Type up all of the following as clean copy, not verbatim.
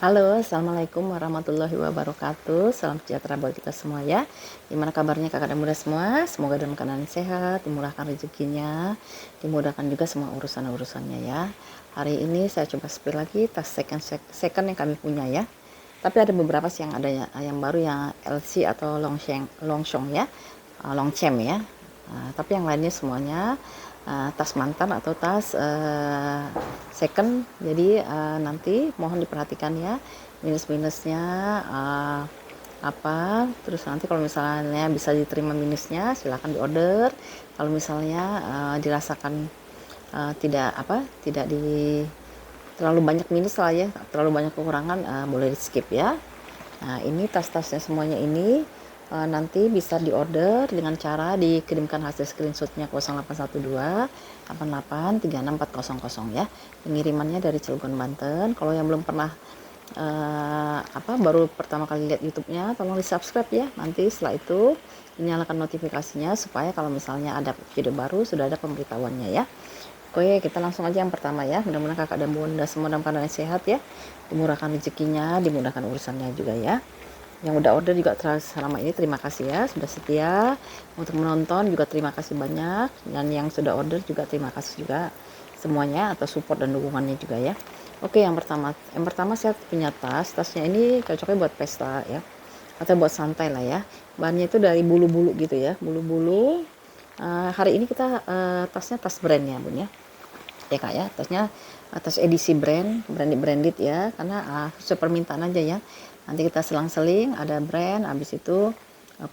Halo, Assalamualaikum warahmatullahi wabarakatuh. Salam sejahtera buat kita semua ya. Gimana kabarnya kakak dan bunda semua? Semoga dalam keadaan sehat, dimurahkan rezekinya, dimudahkan juga semua urusan-urusannya ya. Hari ini saya coba spill lagi tas second yang kami punya ya. Tapi ada beberapa sih yang ada yang baru, yang LC atau Longchamp ya, Longchamp ya. Tapi yang lainnya semuanya tas mantan atau tas second. Jadi nanti mohon diperhatikan ya minus-minusnya apa. Terus nanti kalau misalnya bisa diterima minusnya silahkan diorder. Kalau misalnya dirasakan tidak di terlalu banyak minus lah ya, terlalu banyak kekurangan, boleh di skip ya. Nah ini tas-tasnya semuanya ini nanti bisa diorder dengan cara dikirimkan hasil screenshotnya 0812 88 36400 ya. Pengirimannya dari Cilegon, Banten. Kalau yang belum pernah baru pertama kali lihat YouTube-nya, tolong di subscribe ya. Nanti setelah itu dinyalakan notifikasinya supaya kalau misalnya ada video baru sudah ada pemberitahuannya ya. Oke, kita langsung aja yang pertama ya. Mudah-mudahan kakak dan bunda semua dalam keadaan sehat ya, dimurahkan rezekinya, dimudahkan urusannya juga ya. Yang udah order juga selama ini terima kasih ya, sudah setia untuk menonton juga terima kasih banyak, dan yang sudah order juga terima kasih juga semuanya atas support dan dukungannya juga ya. Oke, yang pertama saya punya tasnya ini cocoknya buat pesta ya, atau buat santai lah ya. Bahannya itu dari bulu-bulu gitu ya, bulu-bulu. Hari ini kita tasnya tas brand ya bun ya kak ya, tasnya atas edisi branded ya, karena sesuai permintaan aja ya. Nanti kita selang-seling ada brand, habis itu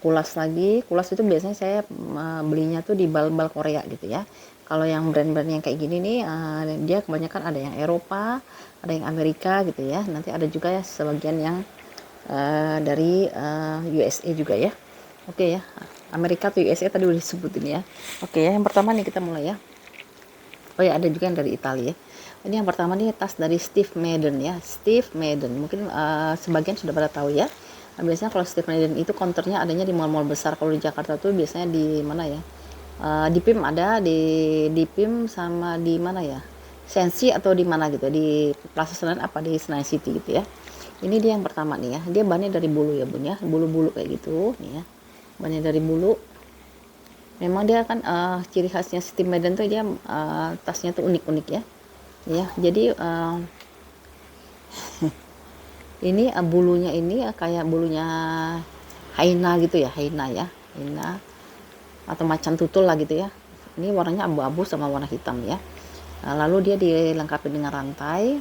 kulas lagi. Kulas itu biasanya saya belinya tuh di bal-bal Korea gitu ya. Kalau yang brand-brand yang kayak gini nih dia kebanyakan ada yang Eropa, ada yang Amerika gitu ya. Nanti ada juga ya sebagian yang dari USA juga ya. Oke ya, Amerika atau USA tadi udah disebutin ya. Oke ya, yang pertama nih kita mulai ya. Oh ya, ada juga yang dari Italia ya. Ini yang pertama nih tas dari Steve Madden ya. Steve Madden mungkin sebagian sudah pada tahu ya. Biasanya kalau Steve Madden itu counternya adanya di mall-mall besar. Kalau di Jakarta tuh biasanya di mana ya, di PIM ada, di PIM sama di mana ya, Sensi atau di mana gitu, di Plaza Senayan apa di Senayan City gitu ya. Ini dia yang pertama nih ya, dia bahannya dari bulu ya bun ya, bulu-bulu kayak gitu nih ya, bahannya dari bulu. Memang dia kan ciri khasnya Steve Madden tuh dia tasnya tuh unik-unik ya. Jadi ini bulunya ini kayak bulunya hyena gitu ya, hyena atau macan tutul lah gitu ya. Ini warnanya abu-abu sama warna hitam ya. Lalu dia dilengkapi dengan rantai.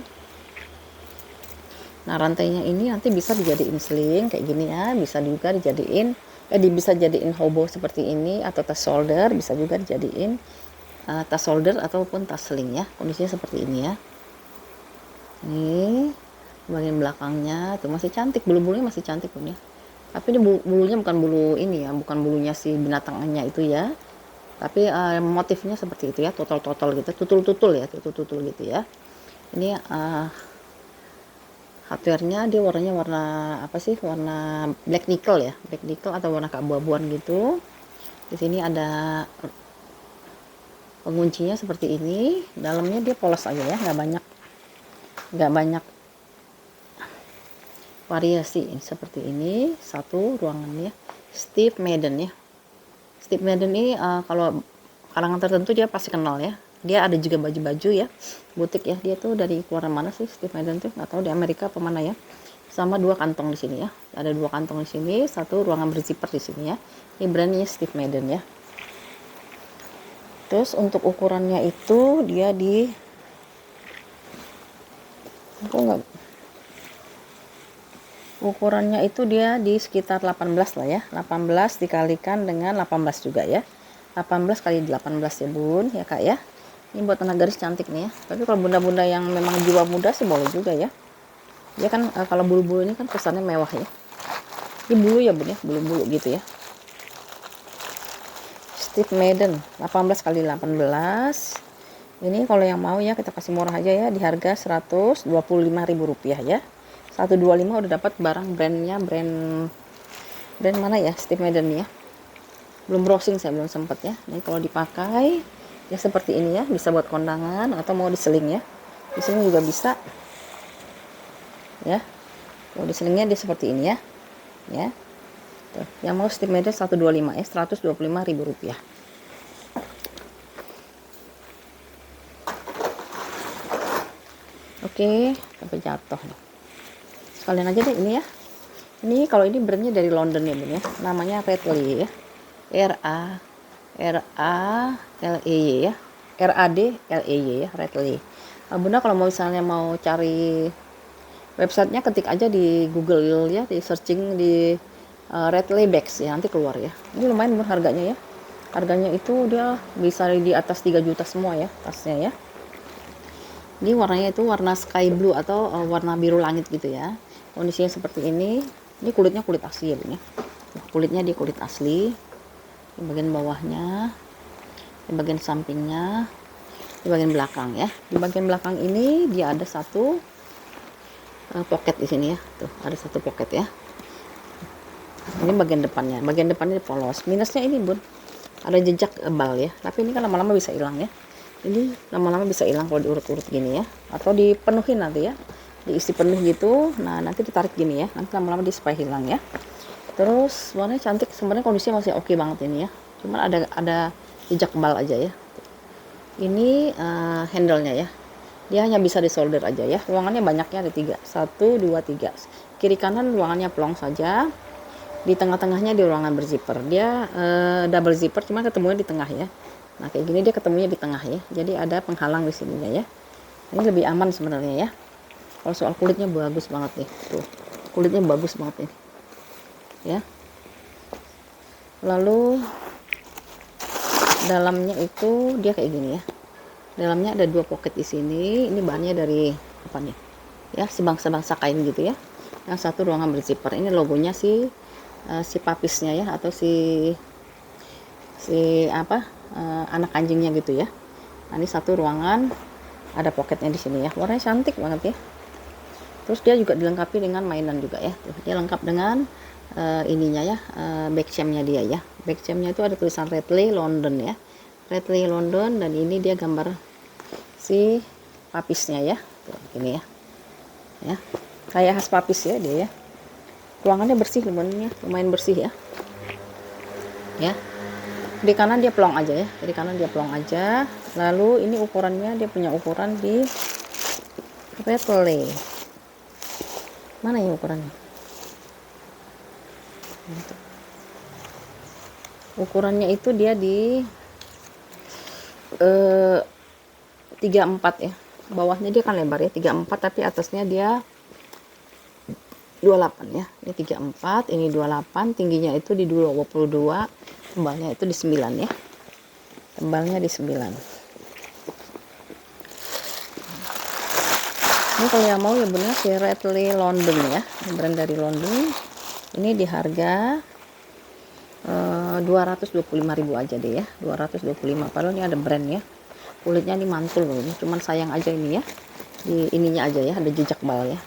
Nah rantainya ini nanti bisa dijadiin sling kayak gini ya, bisa juga bisa jadiin hobo seperti ini, atau tas shoulder, bisa juga dijadiin tas shoulder ataupun tas sling ya. Kondisinya seperti ini ya. Ini bagian belakangnya tuh masih cantik, bulu-bulunya masih cantik pun ya. Tapi ini bulunya bukan bulu ini ya, bukan bulunya si binatangnya itu ya. Tapi motifnya seperti itu ya, total gitu, tutul gitu ya. Ini hardware-nya dia warnanya warna apa sih, warna black nickel ya, black nickel atau warna keabu-abuan gitu. Di sini ada penguncinya seperti ini, dalamnya dia polos aja ya, nggak banyak variasi. Seperti ini satu ruangannya. Steve Madden ya, Steve Madden ini kalau kalangan tertentu dia pasti kenal ya. Dia ada juga baju-baju ya, butik ya. Dia tuh dari keluaran mana sih Steve Madden tuh? Nggak tahu, di Amerika apa mana ya. Sama dua kantong di sini ya. Ada dua kantong di sini, satu ruangan berzipper di sini ya. Ini brandnya Steve Madden ya. Terus untuk ukurannya itu dia ukurannya itu dia di sekitar 18 lah ya. 18 dikalikan dengan 18 juga ya. 18 kali 18 ya bun ya kak ya. Ini buat anak garis cantik nih ya. Tapi kalau bunda-bunda yang memang jiwa muda sih boleh juga ya. Dia kan kalau bulu-bulu ini kan kesannya mewah ya. Ini bulu ya bun ya, bulu-bulu gitu ya. Steve Madden 18 kali 18. Ini kalau yang mau ya kita kasih murah aja ya, di harga Rp125.000 ya. 125 udah dapat barang brand mana ya, Steve Madden ya. Belum browsing, saya belum sempat ya. Ini kalau dipakai ya seperti ini ya, bisa buat kondangan atau mau diseling ya. Diseling juga bisa ya. di selingnya dia seperti ini ya. Ya. Tuh, yang mau strip media 125 ya, Rp125.000. Oke, sampai jatuh nih. Sekalian aja deh ini ya. Ini kalau ini brandnya dari London ya Bun ya. Namanya Radley ya. R-A-L-E-Y ya. R-A-D-L-E-Y ya, Radley. Bunda kalau mau misalnya mau cari websitenya, ketik aja di Google ya, di searching di Radley Bags ya, nanti keluar ya. Ini lumayan Bun harganya ya. Harganya itu dia bisa di atas 3 juta semua ya tasnya ya. Ini warnanya itu warna sky blue atau warna biru langit gitu ya. Kondisinya seperti ini. Ini kulitnya kulit asli ya Bun ya. Kulitnya di kulit asli. Di bagian bawahnya, di bagian sampingnya, di bagian belakang ya. Di bagian belakang ini dia ada satu pocket di sini ya. Tuh, ada satu pocket ya. Ini bagian depannya. Bagian depannya polos. Minusnya ini Bun, ada jejak bal ya. Tapi ini kan lama-lama bisa hilang ya. Ini lama-lama bisa hilang kalau diurut-urut gini ya, atau dipenuhin nanti ya, diisi penuh gitu. Nah nanti ditarik gini ya, nanti lama-lama dia supaya hilang ya. Terus warnanya cantik, sebenarnya kondisinya masih oke banget ini ya, cuman ada jejak bal aja ya. Ini handle-nya ya, dia hanya bisa disolder aja ya. Ruangannya banyaknya ada 3, 1, 2, 3. Kiri kanan ruangannya plong saja. Di tengah-tengahnya di ruangan berzipper. Dia double zipper, cuma ketemunya di tengah ya. Nah kayak gini dia ketemunya di tengah ya, jadi ada penghalang di sininya ya. Ini lebih aman sebenarnya ya. Kalau soal kulitnya bagus banget nih, tuh kulitnya bagus banget nih ya. Lalu dalamnya itu dia kayak gini ya. Dalamnya ada 2 pocket di sini. Ini bahannya dari apa nih ya, si bangsa-bangsa kain gitu ya. Yang satu ruangan berzipper, ini logonya si papisnya ya, atau si apa anak anjingnya gitu ya. Nah, ini satu ruangan ada pocketnya di sini ya, warnanya cantik banget ya. Terus dia juga dilengkapi dengan mainan juga ya. Tuh, dia lengkap dengan ininya ya, back champnya dia ya. Back champnya itu ada tulisan Radley London ya, Radley London, dan ini dia gambar si papisnya ya. Tuh, ini ya, ya kayak khas papis ya dia ya. Ruangannya bersih lumayan bersih ya. Ya. Di kanan dia plong aja ya, di kanan dia plong aja. Lalu ini ukurannya, dia punya ukuran di Radley. Mana ya ukurannya? Ukurannya itu dia di 34 ya. Bawahnya dia kan lebar ya, 34, tapi atasnya dia 28 ya. Ini 34, ini 28, tingginya itu di 22, tebalnya itu di 9 ya. Tebalnya di 9. Ini kalau yang mau ya benar si Radley London ya, brand dari London. Ini di harga 225.000 aja deh ya, 225. Padahal ini ada brand ya. Kulitnya ini mantul loh, ini cuman sayang aja ini ya. Di ininya aja ya, ada jejak bal ya.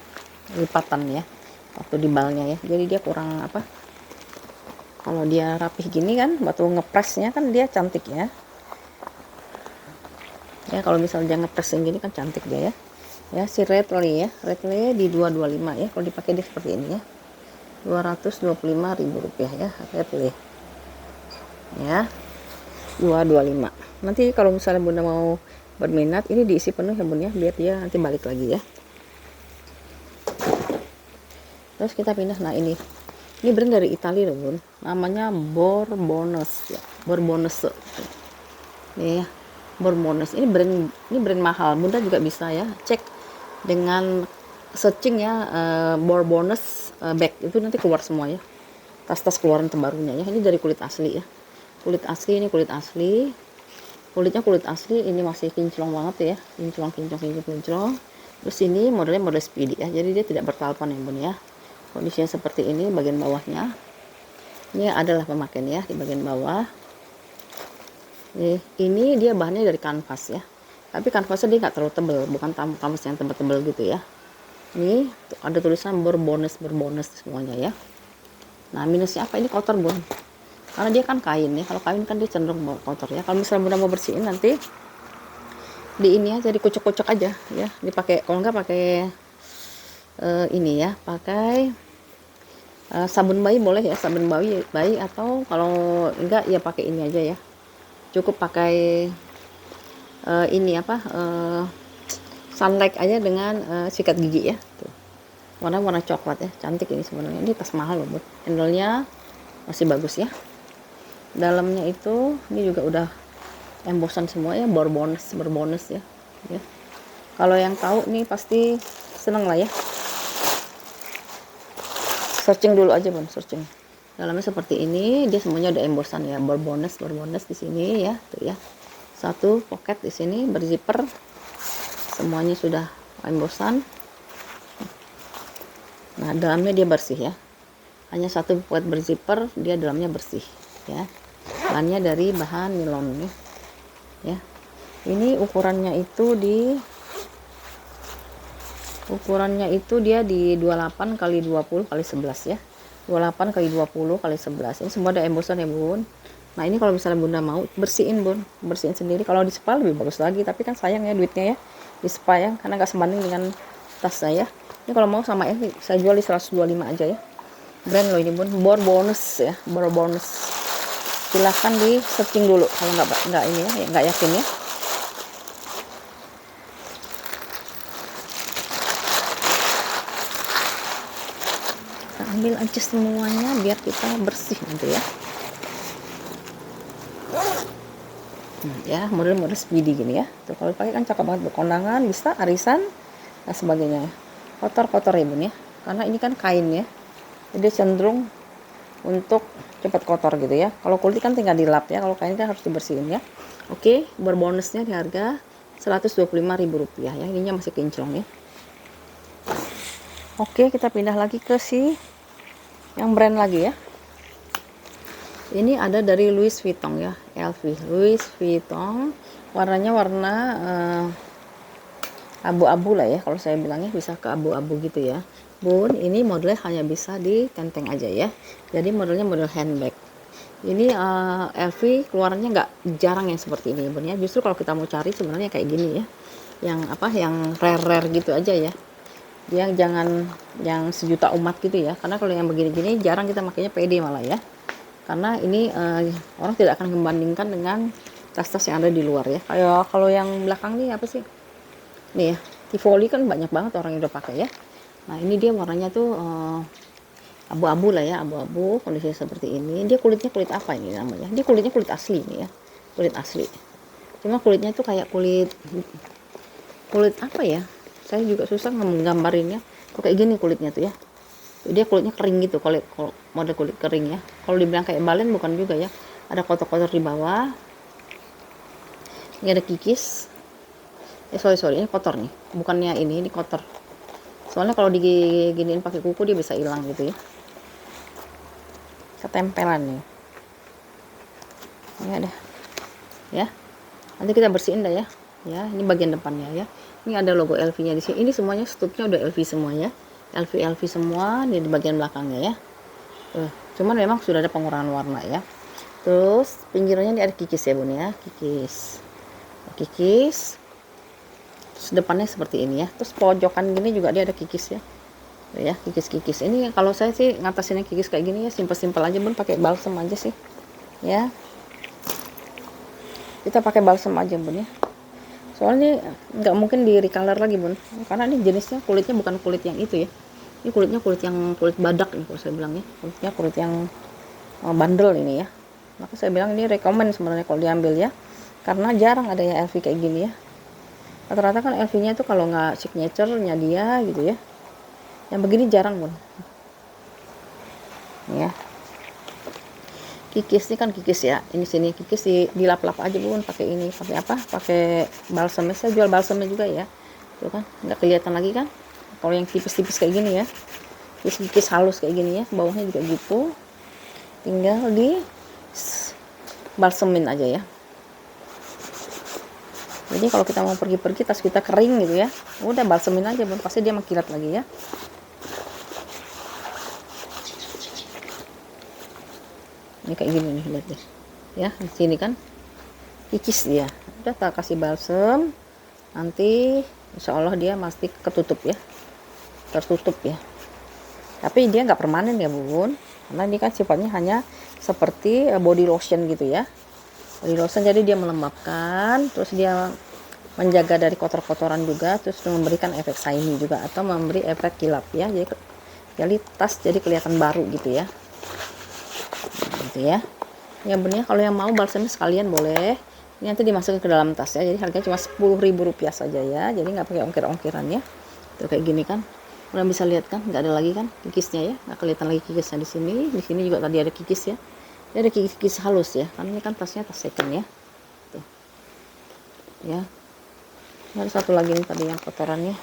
Lipatan ya. Waktu di balnya ya. Jadi dia kurang apa? Kalau dia rapih gini kan, waktu ngepresnya kan dia cantik ya. Ya kalau misalnya dia ngepres gini kan cantik dia ya. Ya si Radley ya, Radley di 225 ya. Kalau dipakai dia seperti ini ya, Rp225.000 ya Radley. Ya 225. Nanti kalau misalnya Bunda mau berminat, ini diisi penuh ya Bun ya, biar dia nanti balik lagi ya. Terus kita pindah. Nah ini brand dari Italia loh Bun, namanya Bourbonus ya, Bourbonus ya, Bourbonus. Ini brand mahal. Bunda juga bisa ya cek dengan searching ya, Bourbonus bag itu nanti keluar semua ya, tas-tas keluaran terbarunya ya. Ini dari kulit asli ya, kulit asli. Ini kulit asli, kulitnya kulit asli. Ini masih kinclong banget ya, kinclong. Terus ini modelnya model speedy ya, jadi dia tidak bertalpan ya Bun ya. Kondisinya seperti ini. Bagian bawahnya ini adalah pemakaian ya, di bagian bawah. Ini dia bahannya dari kanvas ya, tapi kanvasnya dia nggak terlalu tebal, bukan kanvas yang tebal-tebal gitu ya. Ini ada tulisan Bourbonus semuanya ya. Nah minusnya apa? Ini kotor Bun, karena dia kan kain ya. Kalau kain kan dia cenderung kotor ya. Kalau misalnya Bunda mau bersihin, nanti di ini aja dikucek-kucek aja ya, dipakai. Kalau nggak pakai ini ya, pakai sabun bayi boleh ya, sabun bayi atau kalau enggak ya pakai ini aja ya, cukup pakai ini apa, sunlight aja dengan sikat gigi ya. Tuh, warna coklat ya, cantik ini sebenarnya. Ini tas mahal loh bud, handle-nya masih bagus ya. Dalamnya itu ini juga udah embosan semua ya, berbonus ya. Kalau yang tahu nih pasti seneng lah ya. Searching dulu aja bun, searching. Dalamnya seperti ini, dia semuanya ada embosan ya, berbonus di sini ya, tuh ya. Satu pocket di sini berzipper, semuanya sudah embosan. Nah, dalamnya dia bersih ya. Hanya satu pocket berzipper, dia dalamnya bersih ya. Bahannya dari bahan nilon ya. Ini ukurannya itu dia di 28 kali 20 kali 11 ya. 28 kali 20 kali 11. Ini semua ada embosan ya bun. Nah ini kalau misalnya bunda mau bersihin bun, bersihin sendiri. Kalau di spa lebih bagus lagi, tapi kan sayang ya duitnya ya di spa ya, karena nggak sebanding dengan tas saya. Ini kalau mau sama ini saya jual di 125 aja ya. Brand loh ini bun, bonus ya, bonus. Silahkan di searching dulu kalau nggak ini ya, nggak yakin ya. Kita ambil aja semuanya biar kita bersih nanti ya. Ya model speedy gini ya. Tuh kalau pakai kan cakep banget, berkondangan, bisa arisan dan sebagainya. Kotor ya bun ya, karena ini kan kain ya, jadi cenderung untuk cepat kotor gitu ya. Kalau kulit kan tinggal dilap ya, kalau kain kan harus dibersihin ya. Oke, berbonusnya di harga Rp125.000 ya. Ininya masih kinclong ya. Oke, kita pindah lagi ke si yang brand lagi ya. Ini ada dari Louis Vuitton ya, Louis Vuitton. Warnanya warna abu-abu lah ya, kalau saya bilangnya bisa ke abu-abu gitu ya bun. Ini modelnya hanya bisa ditenteng aja ya, jadi modelnya model handbag. Ini LV keluarannya nggak jarang yang seperti ini bun ya. Justru kalau kita mau cari sebenarnya kayak gini ya, yang apa, yang rare gitu aja ya, yang jangan yang sejuta umat gitu ya. Karena kalau yang begini-gini jarang kita makanya pede malah ya, karena ini orang tidak akan membandingkan dengan tas-tas yang ada di luar ya. Kayak kalau yang belakang nih apa sih nih ya, Tivoli kan banyak banget orang yang udah pakai ya. Nah ini dia warnanya tuh abu-abu lah ya, abu-abu, kondisinya seperti ini. Dia kulitnya kulit apa ini namanya, dia kulitnya kulit asli nih ya, kulit asli. Cuma kulitnya tuh kayak kulit apa ya, saya juga susah menggambarinnya. Kok kayak gini kulitnya tuh ya. Dia kulitnya kering gitu, kalau model kulit kering ya. Kalau dibilang kayak balen bukan juga ya, ada kotor-kotor di bawah. Ini ada kikis. Sorry, ini kotor nih, bukannya ini kotor. Soalnya kalau diginiin pakai kuku dia bisa hilang gitu ya, ketempelan nih. Ini ada ya, nanti kita bersihin dah ya. Ya, ini bagian depannya ya. Ini ada logo LV-nya di sini. Ini semuanya stupnya udah LV semua ya. LV semua di bagian belakangnya ya. Cuman memang sudah ada pengurangan warna ya. Terus pinggirannya ini ada kikis ya bun ya, kikis. Terus depannya seperti ini ya. Terus pojokan gini juga dia ada kikis ya. Ya, kikis. Ini kalau saya sih ngatasinnya kikis kayak gini ya, simpel-simpel aja bun, pakai balsam aja sih. Ya. Kita pakai balsam aja bun ya. Soalnya nggak mungkin di recolor lagi bun, karena ini jenisnya kulitnya bukan kulit yang itu ya. Ini kulitnya kulit badak nih kalau saya bilang ya. Kulitnya kulit yang bandel ini ya. Maka saya bilang ini rekomend sebenarnya kalau diambil ya, karena jarang ada yang LV kayak gini ya. Rata-rata kan LV-nya itu kalau nggak signature-nya dia gitu ya. Yang begini jarang bun. Ya. Kikis ini kan kikis ya. Ini sini kikis dilap-lap aja bun, pakai ini, pakai apa? Pakai balsamnya. Saya jual balsamnya juga ya. Tuh kan, nggak kelihatan lagi kan? Kalau yang tipis-tipis kayak gini ya. Kikis halus kayak gini ya, bawahnya juga gitu. Tinggal di balsamin aja ya. Jadi kalau kita mau pergi-pergi, tas kita kering gitu ya, udah balsamin aja bun, pasti dia mengkilat lagi ya. Ini kayak gini nih, lihat deh ya, di sini kan kikis dia, udah tak kasih balsam, nanti insya Allah dia pasti ketutup ya. tertutup ya. Tapi dia nggak permanen ya bun, karena ini kan sifatnya hanya seperti body lotion gitu ya, body lotion. Jadi dia melembabkan, terus dia menjaga dari kotor-kotoran juga, terus memberikan efek shiny juga atau memberi efek kilap ya. Jadi tas jadi kelihatan baru gitu ya, gitu ya. Ya bun ya, kalau yang mau balsamnya sekalian boleh. Ini nanti dimasukin ke dalam tas ya. Jadi harganya cuma Rp10.000 saja ya. Jadi nggak pakai ongkir-ongkiran ya. Tuh kayak gini kan. Kalian bisa lihat kan, nggak ada lagi kan kikisnya ya. Nggak kelihatan lagi kikisnya di sini. Di sini juga tadi ada kikis ya. Ini ada kikis halus ya. Karena ini kan tasnya tas second ya. Tuh. Ya. Ini ada satu lagi nih tadi yang kotorannya.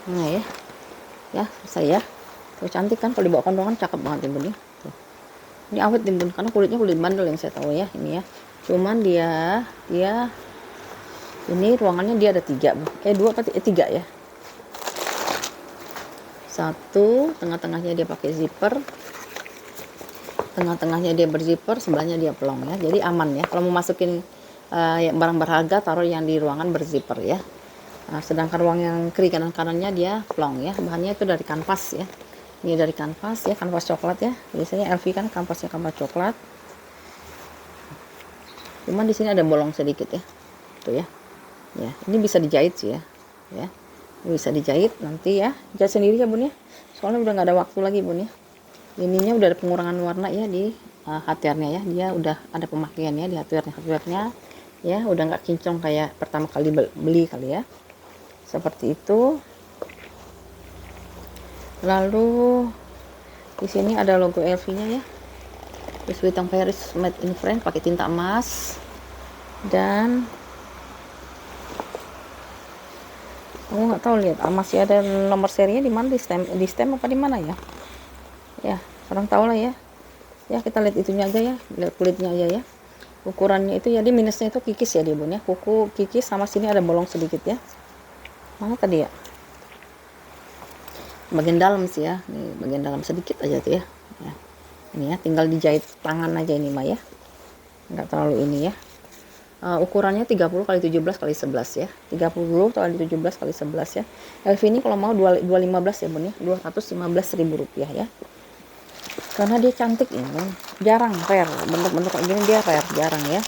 Nah ya. Ya, selesai ya. Tuh cantik kan, kalau dibawa kondongan cakep banget ya bun ya. Tuh. Ini awet nih bun, karena kulitnya kulit bandel yang saya tahu ya ini ya. Cuman dia ini ruangannya dia ada 3 2 apa 3 ya. 1, tengah-tengahnya dia pakai zipper, tengah-tengahnya dia berzipper, sebelahnya dia plong ya. Jadi aman ya. Kalau mau masukin barang berharga, taruh yang di ruangan berzipper ya. Nah, sedangkan ruang yang kiri kanannya dia plong ya. Bahannya itu dari kanvas ya. Ini dari kanvas ya, kanvas coklat ya. Biasanya LV kan kanvasnya kanvas coklat. Cuman di sini ada bolong sedikit ya. Tuh ya. Ya, ini bisa dijahit sih ya. Ya. Bisa dijahit nanti ya. Jahit sendiri ya bun ya. Soalnya udah nggak ada waktu lagi bun ya. Ininya udah ada pengurangan warna ya di hardware-nya ya. Dia udah ada pemakaiannya di hardware-nya ya. Udah nggak kinclong kayak pertama kali beli kali ya. Seperti itu. Lalu di sini ada logo LV-nya ya. Louis Vuitton Paris Made in France pakai tinta emas. Dan aku nggak tahu, lihat masih ada nomor serinya di mana, di stem apa di mana ya. Ya, orang tahu lah ya. Ya, kita lihat itunya aja ya, lihat kulitnya aja ya. Ukurannya itu jadi minusnya itu kikis ya dia bun ya. Kuku kikis sama sini ada bolong sedikit ya. Mana tadi ya? Bagian dalam sih ya. Nih, bagian dalam sedikit aja tuh ya. Ya. Ini ya, tinggal dijahit tangan aja ini mah ya. Enggak terlalu ini ya. Ukurannya 30 kali 17 kali 11 ya. 30 kali 17 kali 11 ya. LV ini kalau mau 215 ya bun ya. Rp215.000 ya. Karena dia cantik ya bun. Jarang, rare. Bentuk-bentuk kayak gini dia rare, jarang ya.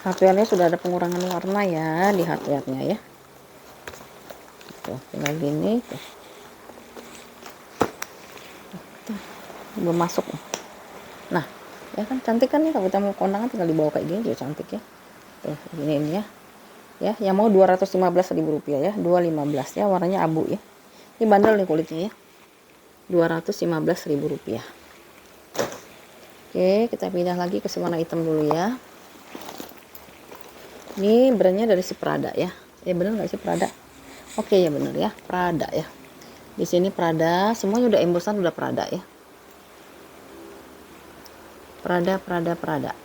Hardware-nya sudah ada pengurangan warna ya di hardware-nya ya. Tuh, tinggal gini tuh. Belum masuk. Nah, ya kan cantik kan nih, kalau kita mau kondangan tinggal dibawa kayak gini juga cantik ya. Tuh, ini ya. Ya, yang mau Rp215.000 ya, 215 ya, warnanya abu ya. Ini bandel nih kulitnya ya. Rp215.000. Oke, kita pindah lagi ke warna hitam dulu ya. Ini brandnya dari si Prada ya. Bener nggak sih Prada? Oke ya bener ya, Prada ya. Di sini Prada, semuanya udah embosan, udah Prada ya. Prada.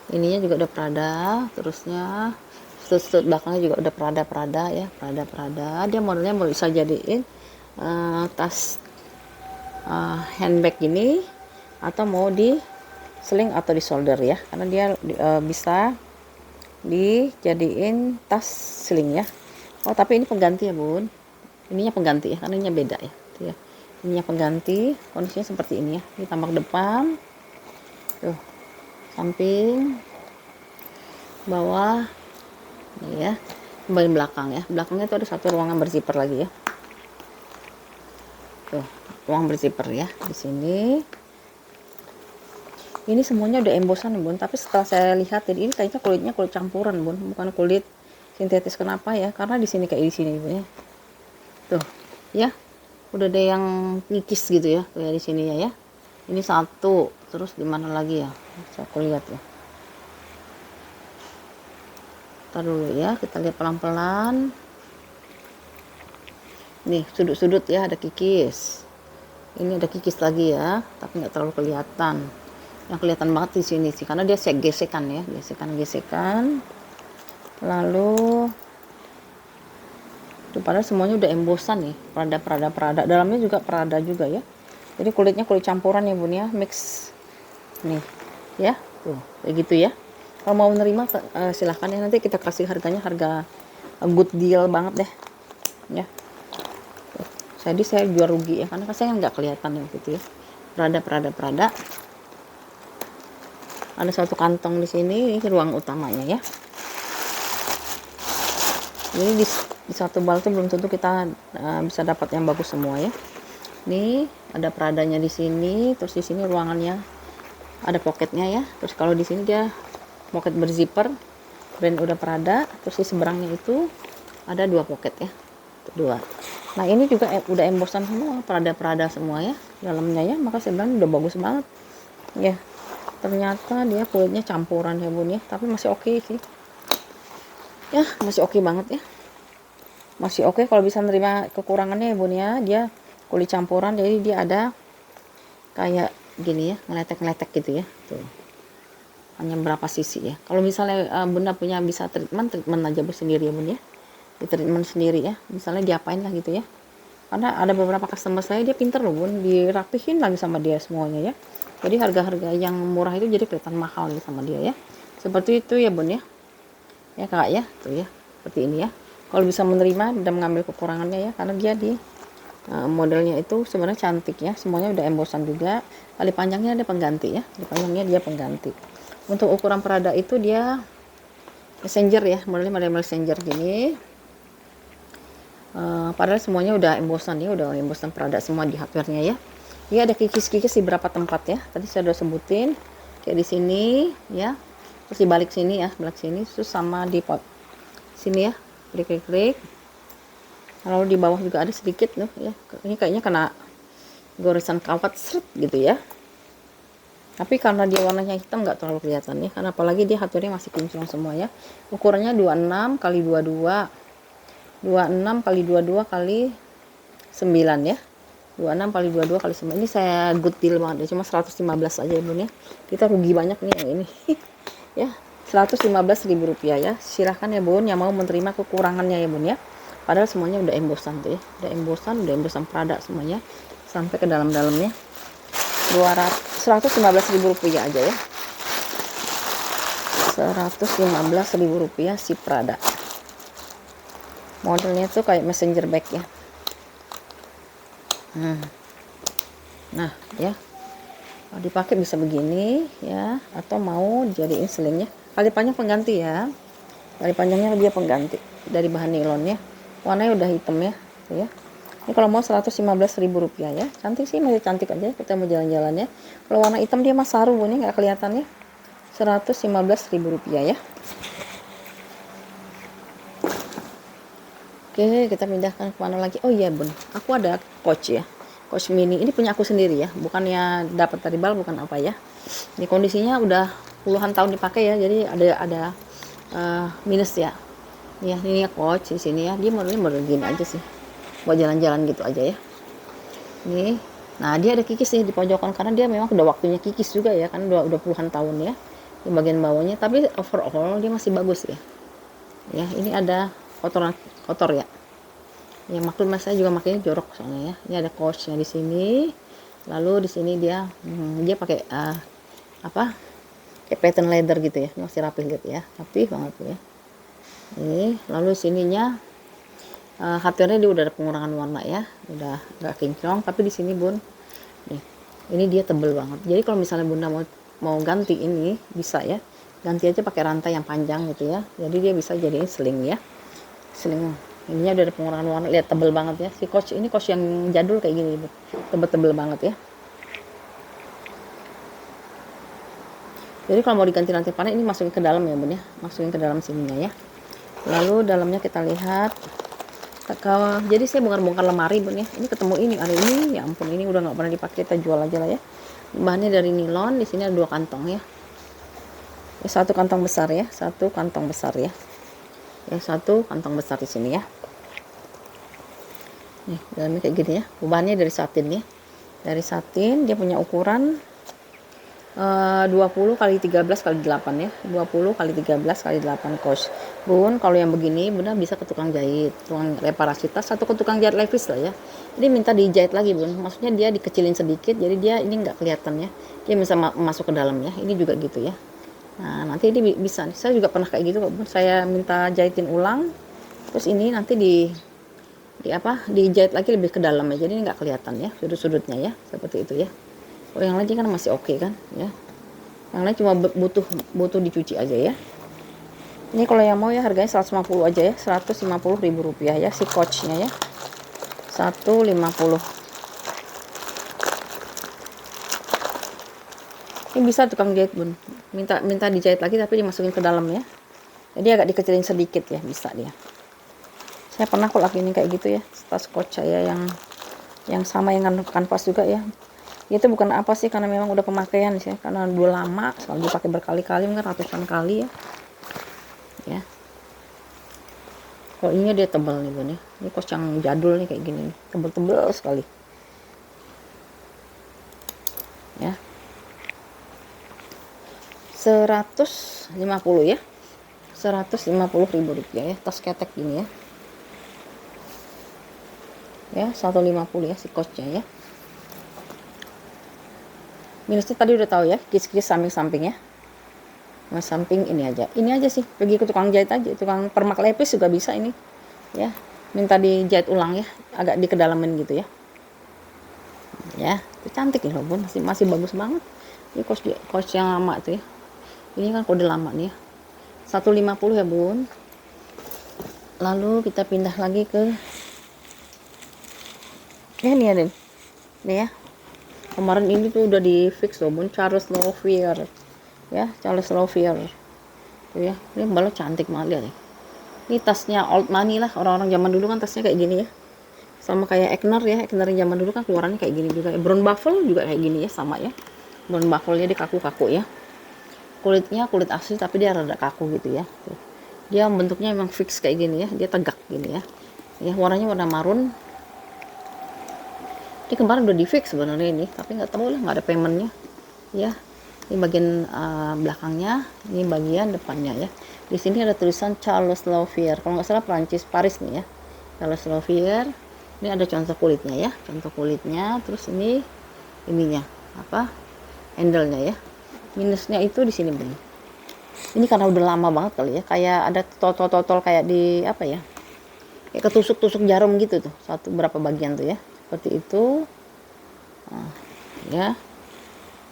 Ininya juga udah Prada, terusnya stud belakangnya juga udah Prada ya, Prada. Dia modelnya mau bisa jadiin tas handbag ini, atau mau di sling atau di shoulder ya, karena dia bisa dijadiin tas sling ya. Oh tapi ini pengganti ya bun, ininya pengganti ya, karena ininya beda ya. Tuh ya, ininya pengganti, kondisinya seperti ini ya. Ini tampak depan, tuh samping, bawah, ini ya. Kembali belakang ya, belakangnya tuh ada satu ruangan berzipper lagi ya. Tuh ruang berzipper ya di sini. Ini semuanya udah embosan bun, tapi setelah saya lihat jadi ini kayaknya kulitnya kulit campuran bun, bukan kulit sintetis. Kenapa ya? Karena di sini kayak di sini bun ya. Tuh ya, udah ada yang kikis gitu ya, kayak di sini ya. Ini satu, terus di mana lagi ya? Saya lihat ya. Ntar dulu ya, kita lihat pelan-pelan. Nih sudut-sudut ya ada kikis. Ini ada kikis lagi ya, tapi nggak terlalu kelihatan. yang kelihatan banget di sini sih, karena dia gesekan ya, gesekan. Lalu tuh, padahal semuanya udah embosan nih, Prada. Dalamnya juga Prada juga ya. Jadi kulitnya kulit campuran ya bun ya, mix nih ya, tuh kayak gitu ya. Kalau mau menerima silahkan ya, nanti kita kasih harganya harga good deal banget deh ya. Jadi saya jual rugi ya, karena saya nggak kelihatan ya gitu ya. Prada. Ada satu kantong di sini, ini ruang utamanya ya. Jadi di satu bal itu belum tentu kita bisa dapat yang bagus semua ya. Nih ada Pradanya di sini, terus di sini ruangannya ada pocketnya ya. Terus kalau di sini dia pocket berzipper, brand udah Prada. Terus di seberangnya itu ada 2 pocket ya, 2. Nah ini juga udah embosan semua, Prada semua ya dalamnya ya. Maka saya bilang udah bagus banget ya. Ternyata dia kulitnya campuran ya bun ya, tapi masih oke sih ya, masih oke banget ya, masih oke kalau bisa nerima kekurangannya ya bun ya. Dia kulit campuran, jadi dia ada kayak gini ya, ngeletek gitu ya, tuh hanya berapa sisi ya. Kalau misalnya bunda punya bisa treatment aja sendiri ya bun ya, di treatment sendiri ya, misalnya diapain lah gitu ya. Karena ada beberapa customer saya dia pinter loh bun, dirapihin lagi sama dia semuanya ya. Jadi harga-harga yang murah itu jadi kelihatan mahal nih sama dia ya. Seperti itu ya bun ya. Ya kakak ya, tuh ya, seperti ini ya. Kalau bisa menerima dan mengambil kekurangannya ya, karena dia di modelnya itu sebenarnya cantik ya. Semuanya udah embosan juga. Tali panjangnya ada pengganti ya. Tali panjangnya dia pengganti. Untuk ukuran Prada itu dia messenger ya, model messenger gini. Padahal semuanya udah embosan ya, udah embosan Prada semua di hardware-nya ya. Dia ada kikis-kikis di beberapa tempat ya. Tadi saya udah sebutin, kayak di sini ya. Terus di balik sini ya, balik sini, terus sama di pot sini ya, klik. Lalu di bawah juga ada sedikit loh ya. Ini kayaknya kena goresan kawat seret gitu ya. Tapi karena dia warnanya hitam nggak terlalu kelihatan ya. Karena apalagi dia hardware-nya masih kinclong semua ya. Ukurannya 26 x 22, 26 x 22 x 9 ya. 26 x 22 x 9. Ini saya good deal banget ya, cuma 115 aja ya bun ya. Kita rugi banyak nih yang ini. Ya, 115.000 rupiah ya. Silahkan ya bun yang mau menerima kekurangannya ya bun ya. Padahal semuanya udah embosan tuh ya, udah embosan Prada semuanya sampai ke dalamnya. 115.000 rupiah aja ya. 115.000 rupiah si Prada. Modelnya tuh kayak messenger bag ya. Nah ya, dipakai bisa begini ya, atau mau jadiin selingnya. Tali panjang pengganti ya, tali panjangnya dia pengganti dari bahan nilon ya. Warnanya udah hitam ya, tuh ya. Ini kalau mau 115.000 rupiah ya, cantik sih, masih cantik aja. Kita mau jalan-jalan ya. Kalau warna hitam dia mas saru ini nggak kelihatan ya. 115.000 rupiah ya. Oke, kita pindahkan ke mana lagi? Oh iya bun, aku ada coach ya, coach mini. Ini punya aku sendiri ya, bukannya dapat dari bal, bukan apa ya. Ini kondisinya udah puluhan tahun dipakai ya, jadi ada minus ya. Ya ini ya coach di sini ya, dia modelnya model gini aja sih, buat jalan-jalan gitu aja ya. Nih, nah dia ada kikis nih di pojokan, karena dia memang udah waktunya kikis juga ya, kan udah puluhan tahun ya di bagian bawahnya. Tapi overall dia masih bagus ya. Ya ini ada kotor ya. Ya maklum mas, saya juga makanya jorok soalnya ya. Ini ada coachnya di sini. Lalu di sini dia pakai kayak pattern leather gitu ya. Ini masih rapih gitu ya, rapih banget ya. Ini lalu sininya hardware-nya dia udah ada pengurangan warna ya, udah nggak kinclong. Tapi di sini bun, nih ini dia tebel banget. Jadi kalau misalnya bunda mau ganti ini bisa ya, ganti aja pakai rantai yang panjang gitu ya. Jadi dia bisa jadiin sling ya, sling. Ininya udah ada pengurangan warna, lihat tebel banget ya. Si coach ini coach yang jadul kayak gini, tebel banget ya. Jadi kalau mau diganti rantai panah ini masukin ke dalam ya bun ya, masukin ke dalam sininya ya. Lalu dalamnya kita lihat. Jadi saya bongkar lemari bun ya. Ini ketemu ini hari ini, ya ampun, ini udah nggak pernah dipakai, kita jual aja lah ya. Bahannya dari nilon. Di sini ada 2 kantong ya. Satu kantong besar ya, satu kantong besar ya. Satu kantong besar di sini ya. Nih dalamnya kayak gini ya. Bahannya dari satin ya. Dari satin, dia punya ukuran 20 kali 13 kali 8 ya, 20 kali 13 kali 8 kos. Bun, kalau yang begini Bunda bisa ke tukang jahit, tukang reparasi tas, atau ke tukang jahit levis lah ya. Jadi minta dijahit lagi Bun, maksudnya dia dikecilin sedikit, jadi dia ini nggak kelihatan ya, dia bisa masuk ke dalam ya. Ini juga gitu ya. Nah nanti ini bisa, saya juga pernah kayak gitu kok Bun, saya minta jahitin ulang, terus ini nanti dijahit lagi lebih ke dalam ya, jadi ini nggak kelihatan ya sudut-sudutnya ya, seperti itu ya. Oh yang lain kan masih oke kan ya, yang lain cuma butuh dicuci aja ya. Ini kalau yang mau ya harganya 150 aja ya, 150.000 rupiah ya si coachnya ya, 150. Ini bisa tukang jahit Bun, minta dijahit lagi tapi dimasukin ke dalam ya, jadi agak dikecilin sedikit ya, bisa dia. Saya pernah kok lakuin kayak gitu ya, tas coach saya yang sama yang kanvas juga ya. Itu bukan apa sih, karena memang udah pemakaian sih ya, karena udah lama selalu dipakai berkali-kali, mungkin ratusan kali ya. Kalau ini dia tebal nih Bun ya, ini kos yang jadul nih kayak gini nih, tebel-tebel sekali ya. 150 ya, 150.000 rupiah ya, tas ketek gini ya 150 ya si coachnya ya. Minusnya tadi udah tahu ya, kis-kis samping-samping ya. Mas samping ini aja sih, pergi ke tukang jahit aja, tukang permak lepis juga bisa ini ya, minta dijahit ulang ya, agak dikedalamin gitu ya, itu cantik loh Bun, masih bagus banget ini kos yang lama tuh ya. Ini kan kode lama nih ya, 150 ya Bun. Lalu kita pindah lagi ke ini ya Den, nih ya, kemarin ini tuh udah di fix loh Bun, Charles Lovier ya, Charles Lovier tuh ya. Ini balok cantik banget lihat nih. Ini tasnya old money lah, orang-orang zaman dulu kan tasnya kayak gini ya, sama kayak Egner ya, Egner yang zaman dulu kan keluarannya kayak gini juga. Brown Buffalo juga kayak gini ya, sama ya. Brown Buffalo dia kaku-kaku ya, kulitnya kulit asli tapi dia rada kaku gitu ya. Tuh. Dia bentuknya emang fix kayak gini ya, dia tegak gini ya. Ya warnanya warna marun. Ini kemarin udah di fix sebenarnya ini, tapi nggak tahu lah, nggak ada paymentnya ya. Ini bagian belakangnya, ini bagian depannya ya. Di sini ada tulisan Charles Lovier, kalau nggak salah Prancis, Paris nih ya, Charles Lovier. Ini ada contoh kulitnya ya, contoh kulitnya. Terus ini ininya apa, handle-nya ya. Minusnya itu di sini Bun, ini karena udah lama banget kali ya, kayak ada totol kayak di apa ya, kayak ketusuk-tusuk jarum gitu tuh, satu berapa bagian tuh ya, seperti itu. Nah, ya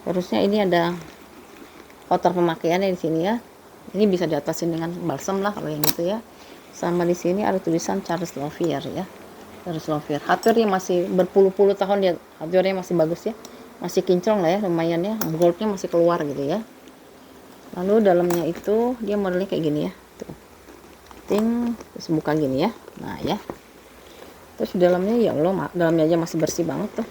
terusnya ini ada kotor pemakaiannya di sini ya. Ini bisa diatasin dengan balsam lah kalau yang gitu ya. Sama di sini ada tulisan Charles Lovier ya, Charles Lovier. Hardware-nya masih berpuluh-puluh tahun ya, hardware-nya masih bagus ya, masih kinclong lah ya, lumayan ya, goldnya masih keluar gitu ya. Lalu dalamnya itu dia modelnya kayak gini ya, tuh ting, terus buka gini ya. Nah ya, terus dalamnya ya Allah, dalamnya aja masih bersih banget tuh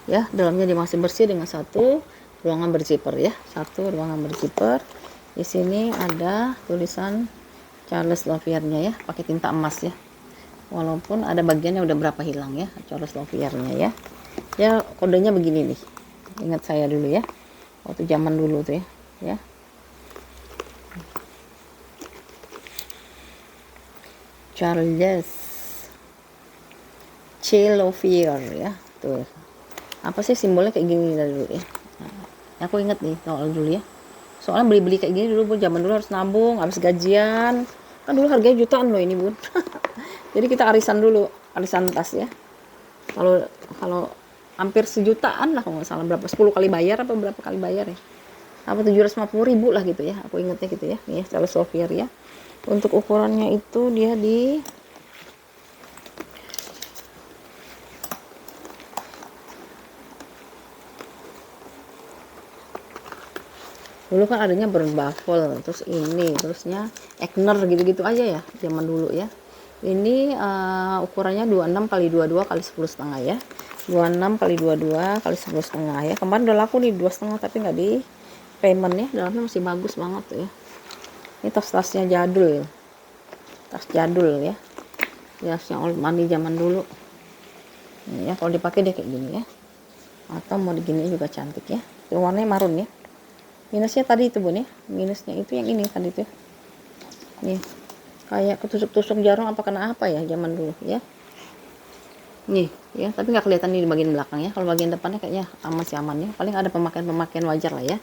ya, dalamnya dia masih bersih dengan satu ruangan berzipper ya, satu ruangan berzipper. Di sini ada tulisan Charles Lovier-nya ya, pakai tinta emas ya, walaupun ada bagiannya udah berapa hilang ya, Charles Lovier-nya ya. Ya kodenya begini nih, ingat saya dulu ya, waktu zaman dulu tuh ya. Charles C. Lovier ya, tuh apa sih simbolnya kayak gini dari dulu ya. Nah, aku inget nih soal dulu ya, soalnya beli kayak gini dulu Bun, zaman dulu harus nabung, habis gajian kan dulu harganya jutaan loh ini Bun. Jadi kita arisan dulu, arisan tas ya, kalau hampir sejutaan lah kalau nggak salah, berapa 10 kali bayar apa berapa kali bayar ya, apa 750.000 lah gitu ya, aku ingetnya gitu ya. Nih ya, Charles Lovier ya. Untuk ukurannya itu dia di dulu kan adanya Brown Buffalo, terus ini, terusnya Egner gitu-gitu aja ya zaman dulu ya. Ini ukurannya 26 kali 22 kali 10,5 ya, 26 kali 22 kali 10,5 ya. Kemarin udah laku nih 2,5 tapi nggak di payment ya. Dalamnya masih bagus banget tuh ya. Ini tas-tasnya jadul ya, tas jadul ya, tasnya old money zaman dulu. Ini ya, kalau dipakai dia kayak gini ya, atau mau digini juga cantik ya. warnanya marun ya. Minusnya tadi itu bun ya, minusnya itu yang ini tadi tuh nih, kayak ketusuk-tusuk jarum apa kena apa ya zaman dulu ya. Nih ya, tapi nggak kelihatan di bagian belakang ya. Kalau bagian depannya kayaknya masih aman ya, paling ada pemakaian wajar lah ya.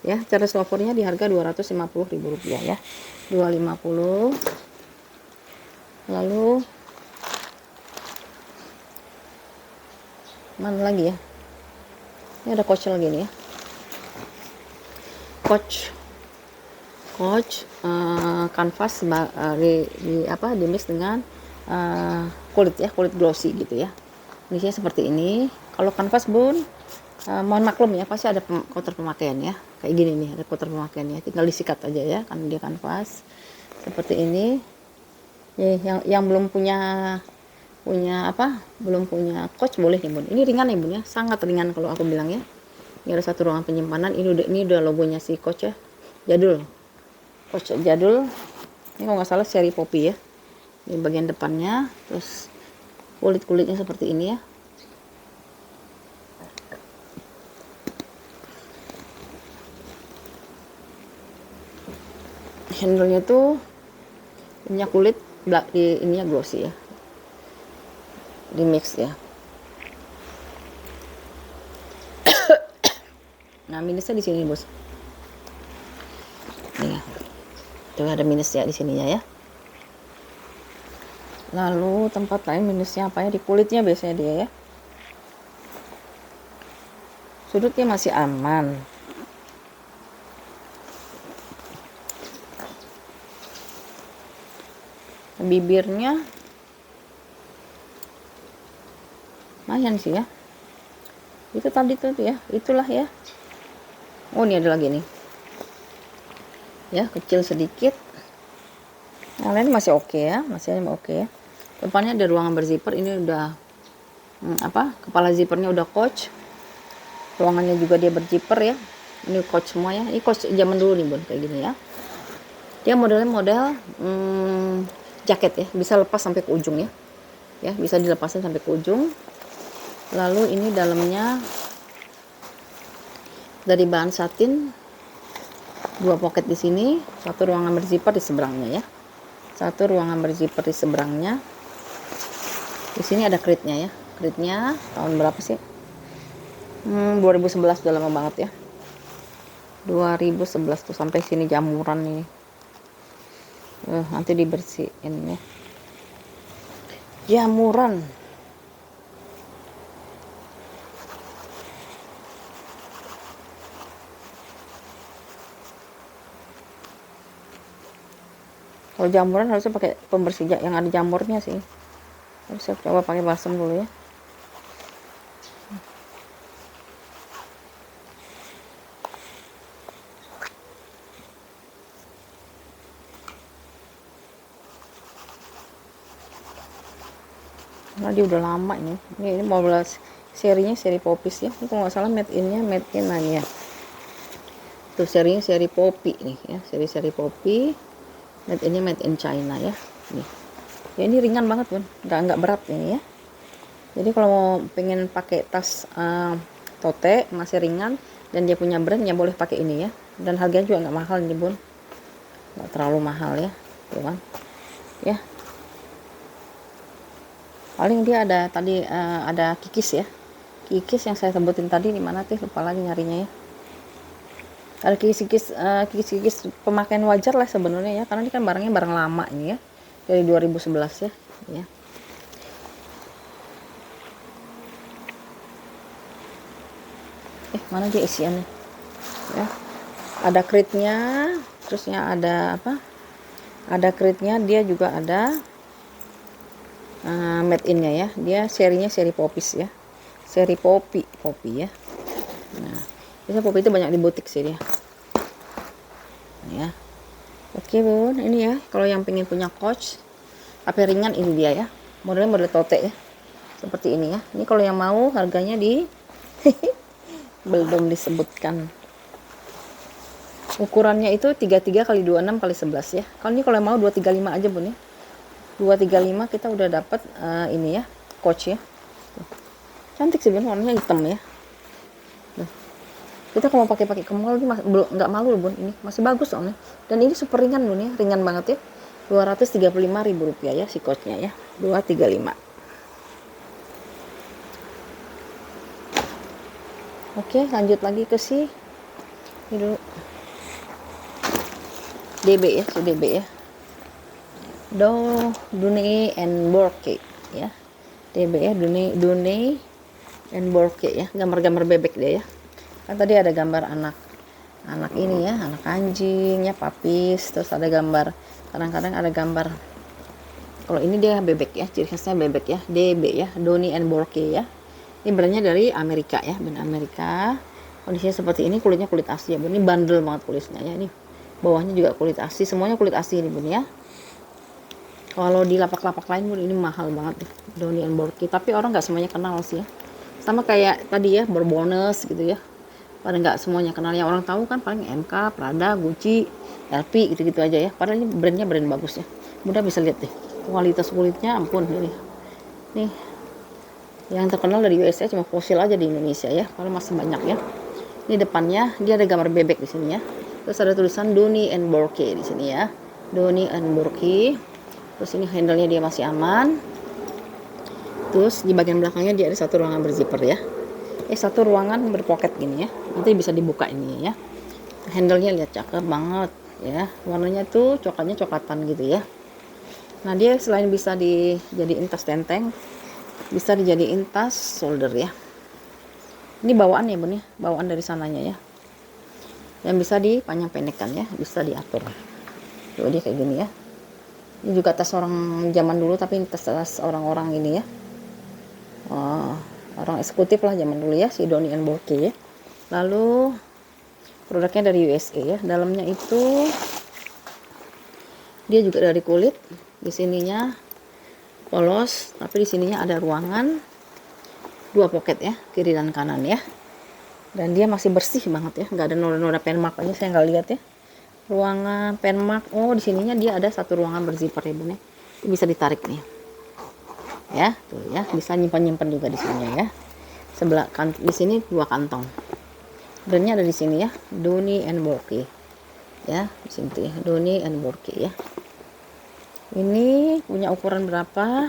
Ya, cara swapernya di harga Rp250.000 ya, 250. Lalu mana lagi ya, ini ada coach lagi nih ya, coach kanvas di mix dengan kulit ya, kulit glossy gitu ya. Ini seperti ini. Kalau kanvas bun, mohon maklum ya, pasti ada counter pemakaian ya, kayak gini nih, ada counter pemakaiannya, tinggal disikat aja ya, kan dia kanvas seperti ini. Yang belum punya belum punya coach boleh nih bun, ini ringan ya bun ya, sangat ringan kalau aku bilang ya. Ini ada satu ruangan penyimpanan, ini udah logonya si coach ya, jadul, coach jadul. Ini kalau nggak salah seri Poppy ya. Ini bagian depannya, terus kulitnya seperti ini ya. Handle-nya tuh minyak kulit, ininya glossy ya, di mix ya. Nah, minusnya di sini bos. Nih, tuh ada minusnya di sininya ya. Lalu tempat lain minusnya apa ya, di kulitnya biasanya dia ya. Sudutnya masih aman. Bibirnya lumayan sih ya. Itu tadi tuh ya, itulah ya. Oh, ini ada lagi nih. Ya, kecil sedikit. Yang lain masih oke ya, masih oke ya. Depannya ada ruangan berzipper, ini udah kepala zippernya udah coach. Ruangannya juga dia berzipper ya. Ini coach semua ya. Ini coach zaman dulu nih bun, kayak gini ya. Dia modelnya jaket ya, bisa lepas sampai ke ujung ya. Ya, bisa dilepasin sampai ke ujung. Lalu ini dalamnya dari bahan satin, 2 pocket di sini, satu ruangan berzipper di seberangnya ya. Satu ruangan berzipper di seberangnya. Di sini ada kritnya ya. Kritnya tahun berapa sih? 2011, udah lama banget ya. 2011 tuh, sampai sini jamuran nih. Nanti dibersihin ya. Jamuran. Kalau jamuran harusnya pakai pembersih yang ada jamurnya sih. Harusnya coba pakai balsam dulu ya. Karena dia udah lama ini. Ini model serinya seri Popis ya. Ini kalau nggak salah made in ya. Tuh serinya seri Poppy nih ya, seri Poppy. Made in China ya. Nih. Ya ini ringan banget bun, nggak berat ini ya. Jadi kalau mau pengen pakai tas tote masih ringan dan dia punya brand ya, boleh pakai ini ya. Dan harganya juga nggak mahal nih bun, nggak terlalu mahal ya, tuh kan. Ya. Paling dia ada tadi ada kikis ya. Kikis yang saya sebutin tadi di mana tuh, lupa lagi nyarinya ya. Ada kikis pemakaian wajar lah sebenarnya ya, karena ini kan barangnya barang lama ini ya, dari 2011 ya. Mana dia isiannya ya. Ada kritnya, terusnya ada ada kritnya, dia juga ada made in-nya ya. Dia serinya seri Popis ya, seri Poppy ya. Nah, biasanya Poppy itu banyak di butik sih dia ya. Oke bun, ini ya kalau yang pengen punya coach HP ringan, ini dia ya, modelnya model tote ya, seperti ini ya. Ini kalau yang mau harganya di belum disebutkan. Ukurannya itu 33 x 26 x 11 ya. Kalau ini kalau yang mau 235 aja bun ya. 235 kita udah dapat ini ya, coach ya. Cantik sih bun, warnanya hitam ya. Kita kalau pakai ke mall ini belum nggak malu loh bun, ini masih bagus soalnya. Dan ini super ringan bun ya, ringan banget ya. Rp235.000 ya si coachnya ya, 235. Oke, lanjut lagi ke si ini dulu, DB ya, si DB ya, Dooney and Bourke ya, DB ya, Dooney and Bourke ya, gambar-gambar bebek dia ya. Kan tadi ada gambar anak ini ya, anak anjing ya, papis, terus ada gambar, kadang-kadang ada gambar, kalau ini dia bebek ya, ciri khasnya bebek ya, DB ya, Dooney and Bourke ya. Ini brandnya dari Amerika ya, brand Amerika. Kondisinya seperti ini, kulitnya kulit asli ya bun, ini bandel banget kulitnya ya, ini bawahnya juga kulit asli, semuanya kulit asli ini bun ya. Kalau di lapak-lapak lain bun, ini mahal banget ya, Dooney and Bourke, tapi orang nggak semuanya kenal sih ya, sama kayak tadi ya, Bourbonnes gitu ya, pada nggak semuanya kenal. Yang orang tahu kan paling MK, Prada, Gucci, LP gitu-gitu aja ya, padahal ini brandnya brand bagus ya. Mudah bisa lihat deh kualitas kulitnya, ampun ini. Nih yang terkenal dari USA cuma Fossil aja di Indonesia ya, kalau masih banyak ya. Ini depannya dia ada gambar bebek di sini ya. Terus ada tulisan Dooney and Bourke di sini ya. Dooney and Bourke. Terus ini handle-nya dia masih aman. Terus di bagian belakangnya dia ada satu ruangan berzipper ya. Satu ruangan berpoket gini ya. Nanti bisa dibuka ini ya. Handle-nya lihat cakep banget ya. Warnanya tuh coklatnya coklatan gitu ya. Nah, dia selain bisa dijadiin tas tenteng, bisa dijadiin tas shoulder ya. Ini bawaan ya bun ya, bawaan dari sananya ya, yang bisa dipanjang pendekkan ya, bisa diatur. Tuh dia kayak gini ya. Ini juga tas orang zaman dulu, tapi tas orang-orang ini ya, orang eksekutif lah zaman dulu ya, si Dooney and Bourke ya. Lalu produknya dari USA ya. Dalamnya itu dia juga dari kulit. Di sininya polos, tapi di sininya ada ruangan 2 pocket ya, kiri dan kanan ya. Dan dia masih bersih banget ya, nggak ada noda-noda penmark aja, saya nggak lihat ya. Ruangan penmark, oh di sininya dia ada satu ruangan berzipper ya bun ya. Ini bisa ditarik nih. Ya, tuh ya, bisa nyimpan-nyimpan juga di sini ya. Sebelah di sini 2 kantong. Brandnya ada di sini ya, Dooney and Bourke. Ya, di sini tuh ya, Dooney and Bourke ya. Ini punya ukuran berapa?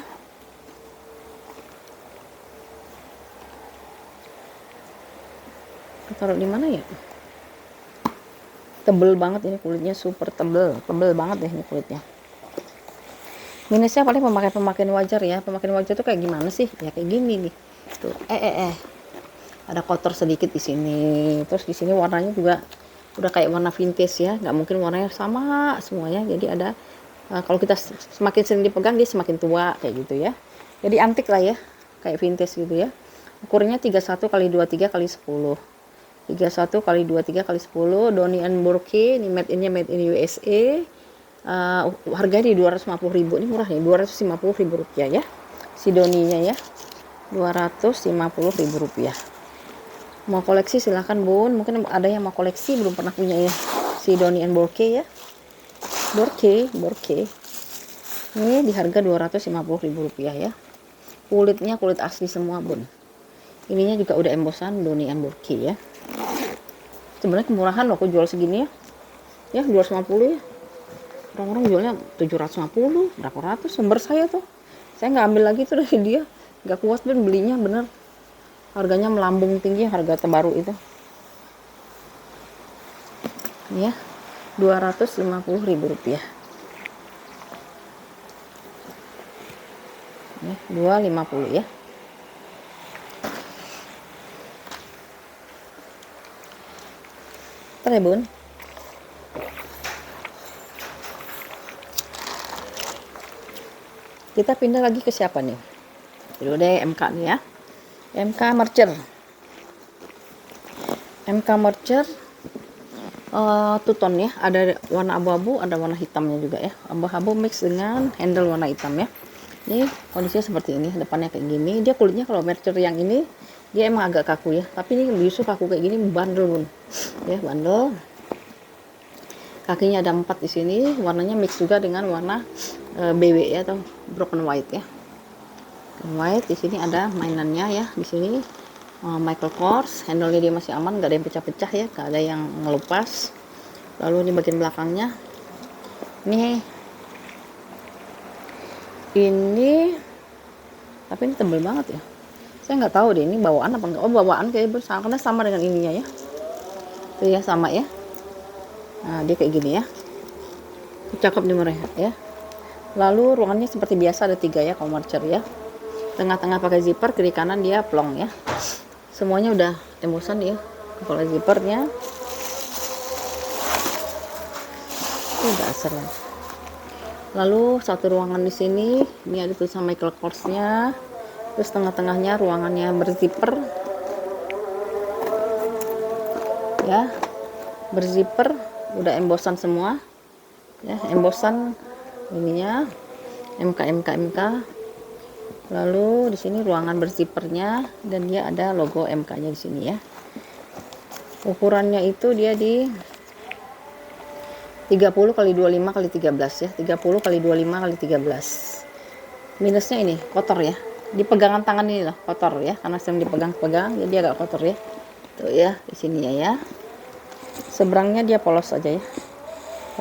Taruh di mana ya? Tebel banget ini kulitnya, super tebel banget deh ini kulitnya. Minusnya paling pemakaian wajar ya. Pemakaian wajar tuh kayak gimana sih? Ya kayak gini nih. Tuh, ada kotor sedikit di sini. Terus di sini warnanya juga udah kayak warna vintage ya. Nggak mungkin warnanya sama semuanya. Jadi ada kalau kita semakin sering dipegang dia semakin tua kayak gitu ya. Jadi antik lah ya, kayak vintage gitu ya. Ukurannya 31x23x10. 31x23x10, Dooney and Bourke, ini made in USA. Harganya di 250.000, ini murah nih, Rp250.000 ya. Si Dooney-nya ya, Rp250.000. Mau koleksi silahkan bun, mungkin ada yang mau koleksi belum pernah punya ya, si Dooney and Bourke ya. Bourke. Ini di harga Rp250.000 ya. Kulitnya kulit asli semua bun. Ininya juga udah embosan Dooney and Bourke ya. Sebenarnya kemurahan loh, aku jual segini ya 250 ya. Orang-orang jualnya 750, berapa ratus. Sumber saya tuh, saya nggak ambil lagi tuh dari dia, nggak kuat ben belinya bener. Harganya melambung tinggi, harga terbaru itu ya, Rp250.000 ya, 250 ya. Ntar ya bun. Kita pindah lagi ke siapa nih? Dulu deh MK nih ya. MK Mercer. Two-tone ya. Ada warna abu-abu, ada warna hitamnya juga ya. Abu-abu mix dengan handle warna hitam ya. Ini kondisinya seperti ini. Depannya kayak gini. Dia kulitnya kalau Mercer yang ini dia emang agak kaku ya. Tapi ini justru kaku kayak gini bandel bun. Ya bandel. Kakinya ada 4 di sini. Warnanya mix juga dengan warna BW ya, atau broken white ya. White di sini ada mainannya ya, di sini Michael Kors. Handle-nya dia masih aman, nggak ada yang pecah-pecah ya, nggak ada yang ngelupas. Lalu ini bagian belakangnya, ini tapi ini tebel banget ya, saya nggak tahu deh ini bawaan apa enggak. Oh, bawaan kayaknya besar, karena sama dengan ininya ya, tuh ya, sama ya. Nah, dia kayak gini ya, cakep nih mereka ya. Lalu ruangannya seperti biasa ada 3 ya, kalau marcher ya. Tengah-tengah pakai zipper, kiri kanan dia plong ya. Semuanya udah embosan ya, kepala zippernya. Udah asal. Lalu satu ruangan di sini, ini ada tulisan Michael Kors-nya. Terus tengah-tengahnya ruangannya berzipper. Ya, berzipper, udah embosan semua. Ya, embosan ininya MK. Lalu di sini ruangan berzippernya, dan dia ada logo MK-nya di sini ya. Ukurannya itu dia di 30 kali 25 kali 13 ya, 30 kali 25 kali 13. Minusnya ini kotor ya, di pegangan tangan ini loh kotor ya, karena sering dipegang-pegang jadi agak kotor ya. Tuh ya, di sininya ya. Seberangnya dia polos aja ya,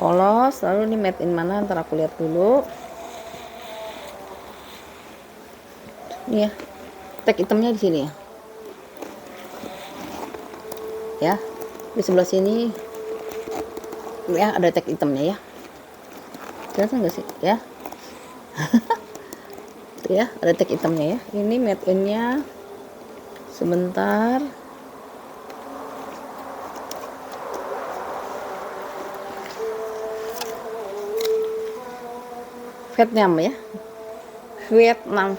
polos. Lalu ini made in mana, ntar aku lihat dulu. Ini ya, tag hitamnya di sini ya. Ya, di sebelah sini ya ada tag hitamnya ya. Kelihatan nggak sih ya? Tuh ya, ada tag hitamnya ya. Ini made in-nya. Sebentar. Vietnam ya. Vietnam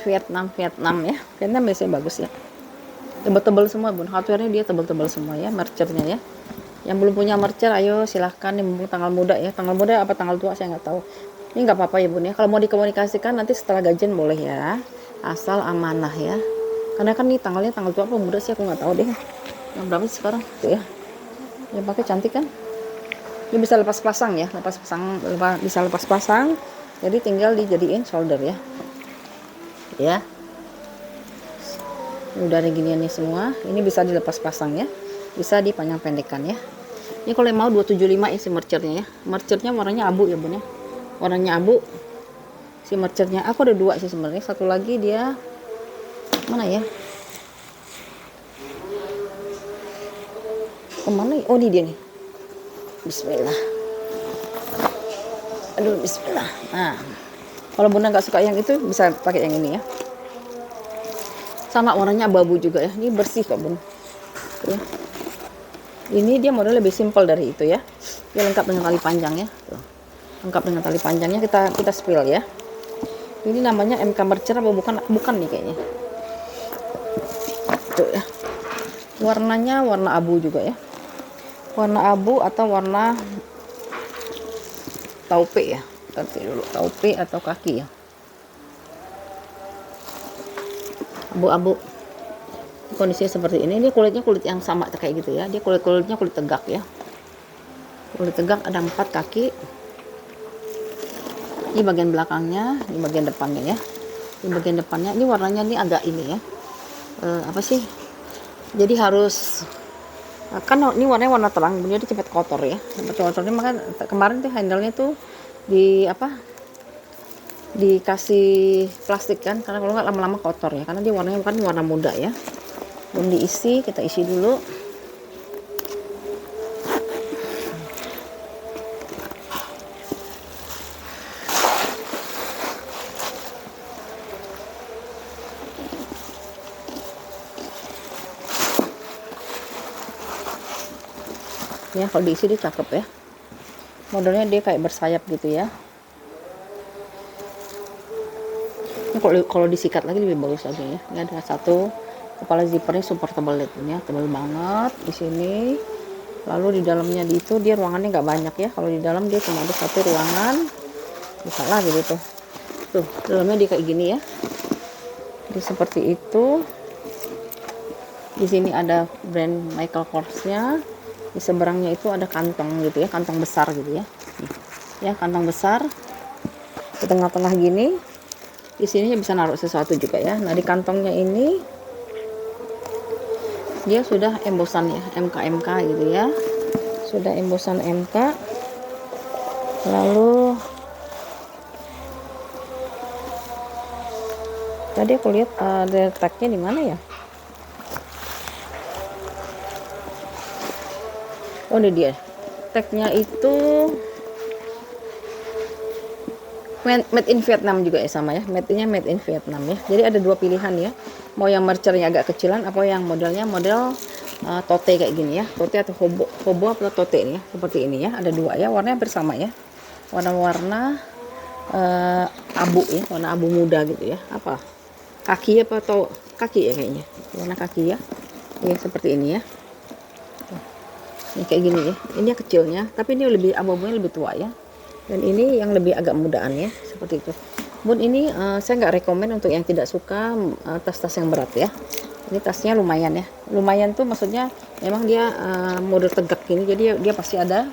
ya. Vietnam biasanya bagus ya. Tebal-tebal semua bun. Hardware-nya dia tebal-tebal semua ya, mercernya ya. Yang belum punya mercer, ayo silahkan, nih mumpung tanggal muda ya. Tanggal muda apa tanggal tua saya nggak tahu. Ini nggak apa-apa ya bun ya. Kalau mau dikomunikasikan nanti setelah gajian boleh ya. Asal amanah ya. Karena kan nih tanggalnya tanggal tua apa muda sih, aku nggak tahu deh. Yang berapa sih sekarang? Tuh ya. Yang pakai cantik kan? Ini bisa lepas pasang ya, bisa lepas pasang. Jadi tinggal dijadiin solder ya. Ya. Ini udah ada giniannya semua. Ini bisa dilepas pasang ya. Bisa dipanjang pendekkan ya. Ini kalau yang mau 275 ya si mercernya ya. Mercernya warnanya abu ya bun ya. Warnanya abu. Si mercernya aku ada 2 sih sebenarnya. Satu lagi dia mana ya? Kemana ya? Oh ini dia nih. Bismillah. Aduh bismillah. Nah, kalau bunda nggak suka yang itu bisa pakai yang ini ya. Sama warnanya abu-abu juga ya. Ini bersih kok bun. Ya. Ini dia model lebih simpel dari itu ya. Dia lengkap dengan tali panjang ya. Tuh. Lengkap dengan tali panjangnya, kita spill ya. Ini namanya MK Mercer apa bukan? Bukan nih kayaknya. Tuh ya. Warnanya warna abu juga ya. Warna abu atau warna taupe ya. Nanti dulu taupe atau kaki ya. Abu-abu. Kondisinya seperti ini. Dia kulitnya kulit yang sama kayak gitu ya. Dia kulitnya kulit tegak ya. Kulit tegak, ada 4 kaki. Ini bagian belakangnya, ini bagian depannya ya. Ini bagian depannya. Ini warnanya ini agak ini ya. Apa sih? Jadi harus kan ini warnanya warna terang, dia cepet kotor ya. Cepet kotor ini, maka kemarin tuh handle-nya tuh dikasih plastik kan, karena kalau nggak lama-lama kotor ya. Karena dia warnanya kan warna muda ya. Belum diisi, kita isi dulu. Ya, kalau diisi dia cakep ya. Modelnya dia kayak bersayap gitu ya. Ini kalau disikat lagi lebih bagus lagi ya. Ini ada satu kepala zippernya super tebal ya, tebal banget di sini. Lalu di dalamnya itu dia ruangannya nggak banyak ya. Kalau di dalam dia cuma ada satu ruangan. Bisa lah gitu tuh. Tuh, dalamnya dia kayak gini ya. Jadi seperti itu. Di sini ada brand Michael Kors-nya. Di seberangnya itu ada kantong gitu ya, kantong besar gitu ya. Ya, kantong besar. Di tengah-tengah gini. Di sini bisa naruh sesuatu juga ya. Nah, di kantongnya ini dia sudah embosan ya, MK gitu ya, sudah embosan MK. Lalu tadi aku lihat ada tagnya di mana ya, oh ini dia tagnya itu made in Vietnam juga ya, sama ya, made in Vietnam ya. Jadi ada dua pilihan ya, mau yang mercernya agak kecilan apa yang modelnya model tote kayak gini ya, tote atau hobo atau tote ini ya, seperti ini ya. Ada dua ya, warnanya hampir sama ya, warna-warna abu ya, warna abu muda gitu ya. Apa kaki apa atau kaki ya kayaknya, warna kaki ya, ya seperti ini ya. Ini kayak gini ya, ini kecilnya tapi ini lebih abu-abunya lebih tua ya, dan ini yang lebih agak mudaan ya, seperti itu. Bun ini saya nggak rekomen untuk yang tidak suka tas-tas yang berat ya. Ini tasnya lumayan ya, lumayan tuh maksudnya memang dia mode tegak gini, jadi dia pasti ada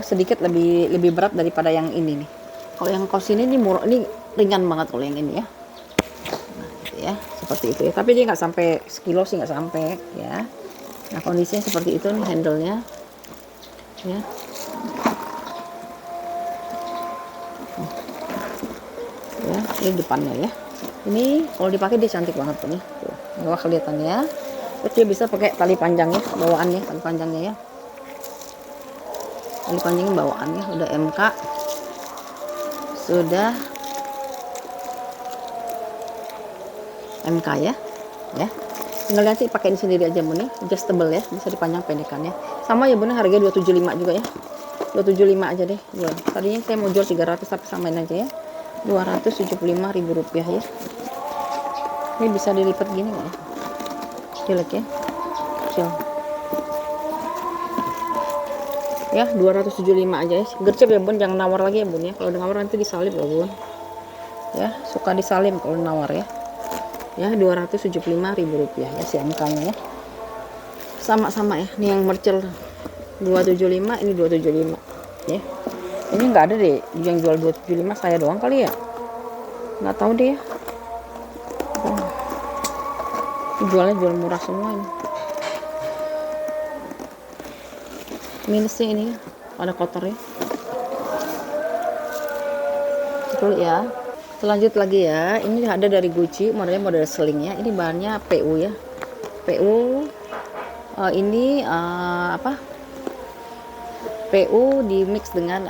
sedikit lebih berat daripada yang ini nih. Kalau yang kaos ini murah, ini ringan banget kalau yang ini ya. Nah, gitu ya, seperti itu ya, tapi dia nggak sampai sekilo sih, nggak sampai ya. Nah kondisinya seperti itu nih handle-nya ya. Ya, ini depannya ya. Ini kalau dipakai dia cantik banget tuh nih. Tuh, mewah kelihatannya. Terus dia bisa pakai tali panjangnya, bawaannya, tali panjangnya ya. Tali panjangnya bawaannya udah MK. Sudah MK ya. Ya. Tinggal nanti pakai ini sendiri aja Bun ya. Adjustable ya, bisa dipanjang pendekannya. Sama ya Bun, harganya 275 juga ya. 275 aja deh jual. Tadinya saya mau jual 300 tapi samain aja ya. 275.000 rupiah ya. Ini bisa dilipat gini nggak ya? Jelek ya, kecil ya. 275 aja ya, gercep ya Bun, jangan nawar lagi ya Bun ya. Kalau nawar nanti disalib loh Bun ya, suka disalib kalau nawar ya. Ya 275.000 rupiah ya si MK nya ya, sama-sama ya. Ini yang mercel 275, ini 275 ya. Ini nggak ada deh yang jual 275, saya doang kali ya, nggak tahu deh ya. Jualnya jual murah semua ini. Minusnya ini ada kotornya. Betul ya. Lanjut lagi ya, ini ada dari Gucci, modelnya model sling ya. Ini bahannya PU ya, PU. Ini apa, PU di mix dengan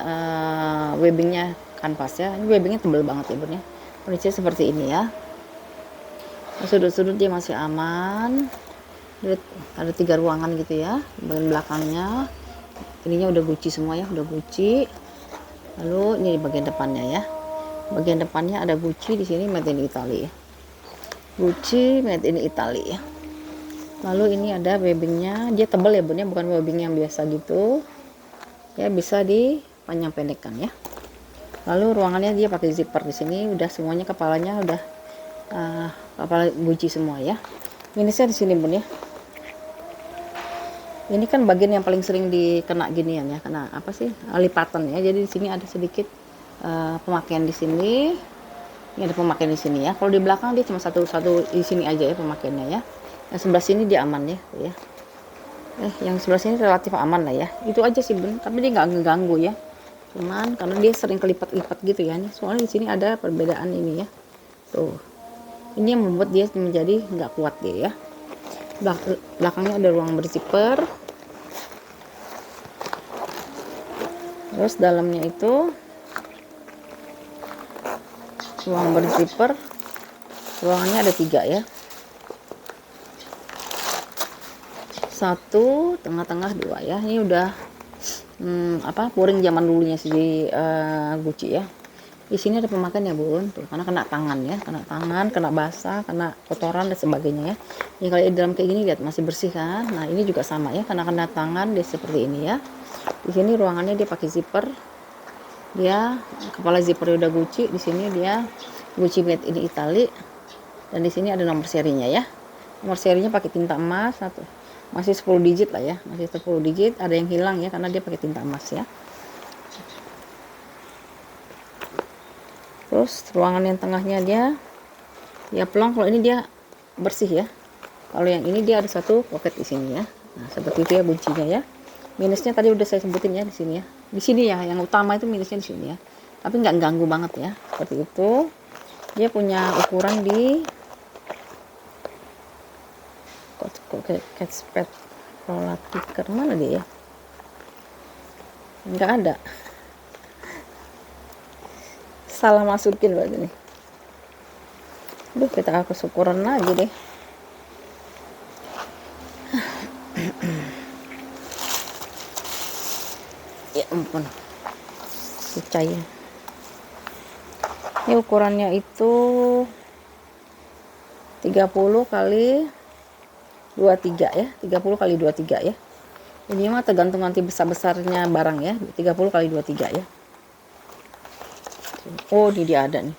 webbingnya kanvas ya. Ini webbingnya tebal banget ya Bun ya. Kondisinya seperti ini ya. Sudut-sudut dia masih aman. Ada 3 ruangan gitu ya. Bagian belakangnya ininya udah Gucci semua ya, udah Gucci. Lalu ini di bagian depannya ya. Bagian depannya ada Gucci, di sini made in Italy ya. Gucci made in Italy ya. Lalu ini ada webbingnya, dia tebal ya Bun ya, bukan webbing yang biasa gitu. Ya bisa dipanjang pendekkan ya. Lalu ruangannya dia pakai zipper, di sini udah semuanya, kepalanya udah kepala Gucci semua ya. Minusnya di sini Bun ya. Ini kan bagian yang paling sering dikena ginian ya, kena apa sih, lipatan ya. Jadi di sini ada sedikit pemakaian di sini. Ini ada pemakaian di sini ya. Kalau di belakang dia cuma satu di sini aja ya pemakaiannya ya. Yang sebelah sini dia aman ya, tuh ya. Yang sebelah sini relatif aman lah ya. Itu aja sih Bun, tapi dia nggak ngeganggu ya. Cuman karena dia sering kelipat-lipat gitu ya. Soalnya di sini ada perbedaan ini ya. Tuh. Ini yang membuat dia menjadi nggak kuat dia ya. Belakangnya ada ruang berzipper. Terus dalamnya itu ruang berzipper, ruangannya ada 3 ya, 1 tengah-tengah 2 ya. Ini udah apa, pouring zaman dulunya si Gucci ya. Di sini ada pemakaian ya Bun, tuh, karena kena tangan ya, kena basah, kena kotoran dan sebagainya ya. Ini kalau di dalam kayak gini lihat masih bersih kan. Nah ini juga sama ya, karena kena tangan dia seperti ini ya. Di sini ruangannya dia pakai zipper. Dia kepala zipper udah Gucci, di sini dia Gucci made in Italy, dan di sini ada nomor serinya ya. Nomor serinya pakai tinta emas, masih 10 digit lah ya, masih 10 digit. Ada yang hilang ya karena dia pakai tinta emas ya. Terus ruangan yang tengahnya dia ya pelong, kalau ini dia bersih ya, Kalau yang ini dia ada satu pocket di sini ya. Nah, seperti itu ya kuncinya ya. Minusnya tadi udah saya sebutin ya di sini ya. Di sini ya, yang utama itu minusnya di sini ya. Tapi nggak ganggu banget ya. Seperti itu. Dia punya ukuran di catchpad roller ticker mana dia ya? Nggak ada. Salah masukin berarti nih. Aduh, kita hapus ukuran lagi deh. Ya ampun, percaya. Ini ukurannya itu 30 kali 23 ya, 30 kali 23 ya. Ini mah tergantung nanti besar-besarnya barang ya, 30 kali 23 ya. Oh, ini dia ada nih.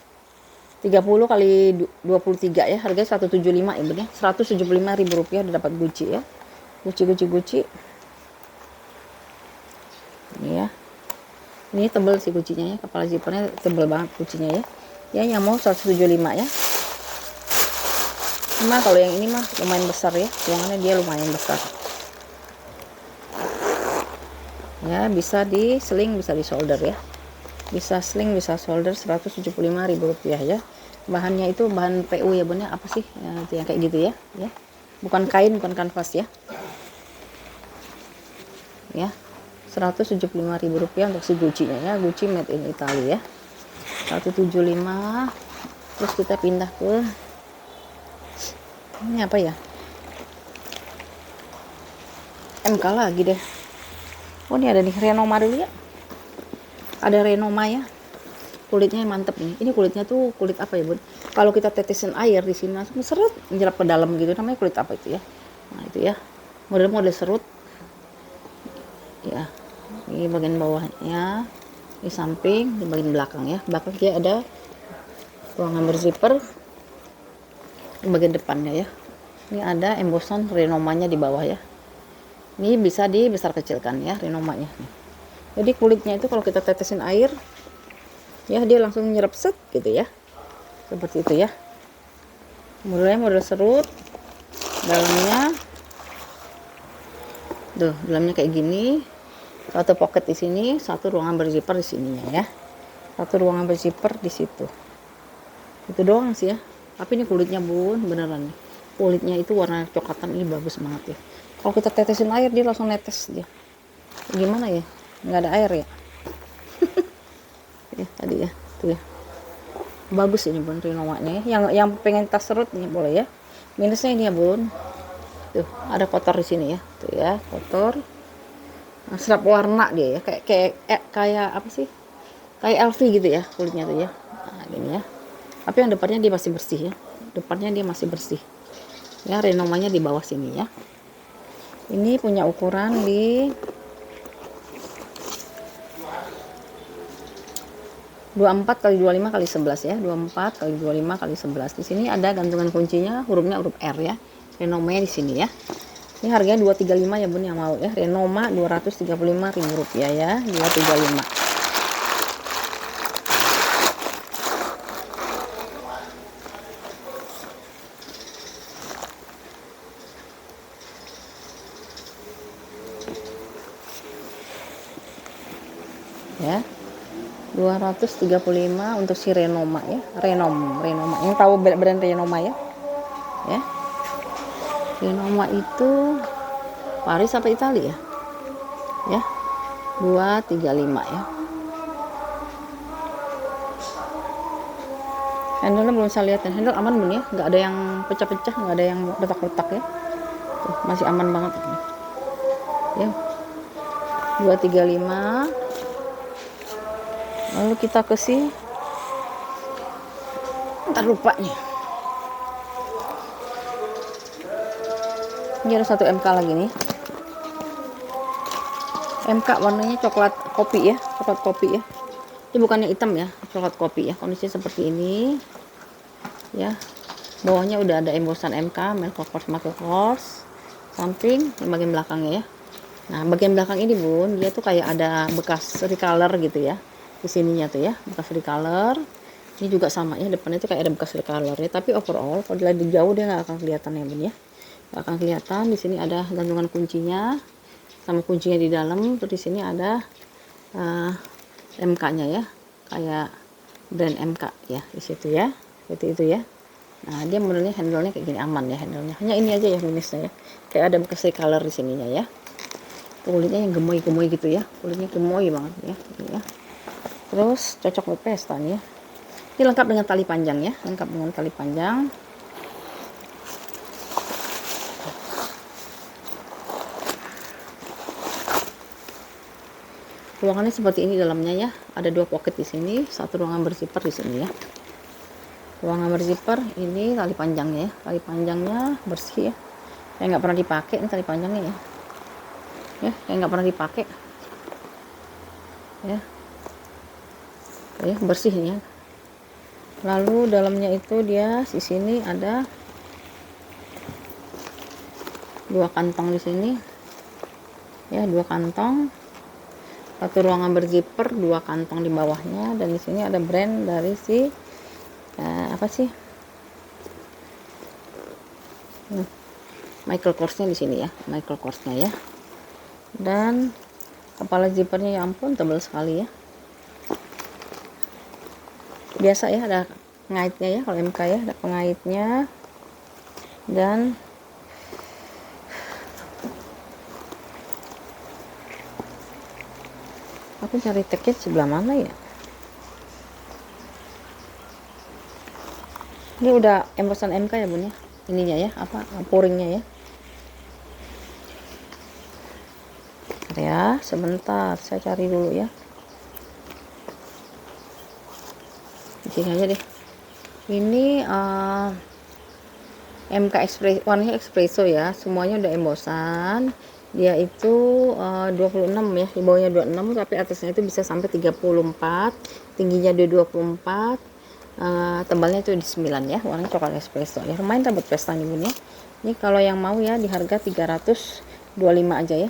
30 kali 23 ya, harganya 175 ya bener. 175.000 rupiah udah dapat Gucci ya. Gucci. Ini ya. Ini tebel sih kuncinya ya, kepala zippernya tebel banget kuncinya ya. Ya, yang mau 175 ya. Cuma kalau yang ini mah lumayan besar ya, ruangannya dia lumayan besar. Ya, bisa di sling, bisa di solder ya. Bisa sling, bisa solder, 175.000 rupiah ya. Bahannya itu bahan PU ya bun ya, apa sih ya, itu yang kayak gitu ya. Bukan kain, bukan kanvas ya. Ya, 175.000 rupiah untuk si Gucci-nya ya. Gucci made in Italy ya. 175. Terus kita pindah ke ini apa ya, MK lagi deh. Oh, ini ada nih Renoma dulu ya. Ada Renoma ya, kulitnya mantep nih. Ini kulitnya tuh kulit apa ya bun? Kalau kita tetesin air di sini langsung serut nyerap ke dalam gitu. Namanya kulit apa itu ya? Nah itu ya, model serut ya. Ini bagian bawahnya, di samping, di bagian belakang ya. Belakang dia ada ruangan berzipper. Di bagian depannya ya, ini ada embosan Renomanya di bawah ya. Ini bisa dibesar kecilkan ya Renomanya. Jadi kulitnya itu kalau kita tetesin air ya, dia langsung nyerap set gitu ya, seperti itu ya. Modelnya model serut. Dalamnya tuh, dalamnya kayak gini. Satu pocket di sini, satu ruangan berzipper di sininya ya. Satu ruangan berzipper di situ. Itu doang sih ya. Tapi ini kulitnya bun, beneran nih. Kulitnya itu warna coklatan, ini bagus banget ya. Kalau kita tetesin air dia langsung netes dia. Gimana ya? Nggak ada air ya. Ya tadi ya, tuh ya. Bagus ini bun Renomanya ya. Yang pengen tas serut nih boleh ya. Minusnya ini ya bun. Tuh, ada kotor di sini ya. Tuh ya, kotor. Nah, serap warna dia ya. Kayak apa sih? Kayak LV gitu ya kulitnya tuh ya. Nah, gini ya. Tapi yang depannya dia masih bersih ya. Depannya dia masih bersih. Ya, Renomanya di bawah sini ya. Ini punya ukuran di 24 kali 25 kali 11 ya. 24 kali 25 kali 11. Di sini ada gantungan kuncinya, hurufnya huruf R ya. Renomanya di sini ya. Ini harganya 235 ya bun yang mau ya. Renoma 235.000 rupiah ya. 235. Ya, 235 untuk si Renoma ya. Renoma yang tahu brand Renoma ya. Renoma itu Paris apa Italia ya. 235 ya. Handle belum saya lihat, handle aman bun ya, nggak ada yang pecah-pecah, nggak ada yang retak-retak ya. Tuh, masih aman banget ya. 235. Lalu kita ke si, ntar lupa nih. Ini ada satu MK lagi nih. MK warnanya coklat kopi ya, coklat kopi ya. Ini bukannya hitam ya, coklat kopi ya. Kondisinya seperti ini. Ya. Bawahnya udah ada embosan MK, Michael Kors. Samping di bagian belakangnya ya. Nah, bagian belakang ini bun, dia tuh kayak ada bekas recolor gitu ya. Di sininya tuh ya, bekas recolor. Ini juga sama ya, depannya tuh kayak ada bekas recolor ya. Tapi overall kalau dilihat di jauh dia nggak akan kelihatan ya bun ya. nggak akan kelihatan. Di sini ada gantungan kuncinya sama kuncinya di dalam. Terus di sini ada MK-nya ya, kayak brand MK ya di situ ya, seperti itu ya. Nah, dia modelnya handle-nya kayak gini, aman ya handle-nya. Hanya ini aja ya minusnya ya, kayak ada bekas recolor di sininya ya. Kulitnya yang gemoy-gemoy gitu ya, kulitnya gemoy banget ya, ini ya. Terus cocok buat pesta nih ya. Ini lengkap dengan tali panjang ya, lengkap dengan tali panjang. Ruangannya seperti ini dalamnya ya. Ada 2 pocket di sini, satu ruangan berzipper di sini ya. Ruangan berzipper ini tali panjangnya ya. Tali panjangnya bersih ya. Kayak nggak pernah dipakai ini tali panjangnya ya. Ya, kayak nggak pernah dipakai. Ya. Ya, bersih ya. Lalu dalamnya itu dia di sini ada 2 kantong di sini. Ya, 2 kantong. Satu ruangan berzipper, 2 kantong di bawahnya, dan di sini ada brand dari si apa sih? Michael Korsnya di sini ya, Michael Korsnya ya. Dan kepala zippernya ya ampun tebal sekali ya. Biasa ya, ada pengaitnya ya kalau MK ya, ada pengaitnya. Dan aku cari tagnya sebelah mana ya. Ini udah embosan MK ya bun ya, ininya ya, apa pouringnya ya. Ya sebentar saya cari dulu ya, di sini aja deh. Ini MK Espresso, warnanya espresso ya, semuanya udah embosan. Dia itu 26 ya, di bawahnya 26 tapi atasnya itu bisa sampai 34, tingginya di 24, tebalnya itu di 9 ya, warnanya coklat espresso ya. Lumayan dapat pesta nih bun ya. Ini kalau yang mau ya di harga 325 aja ya,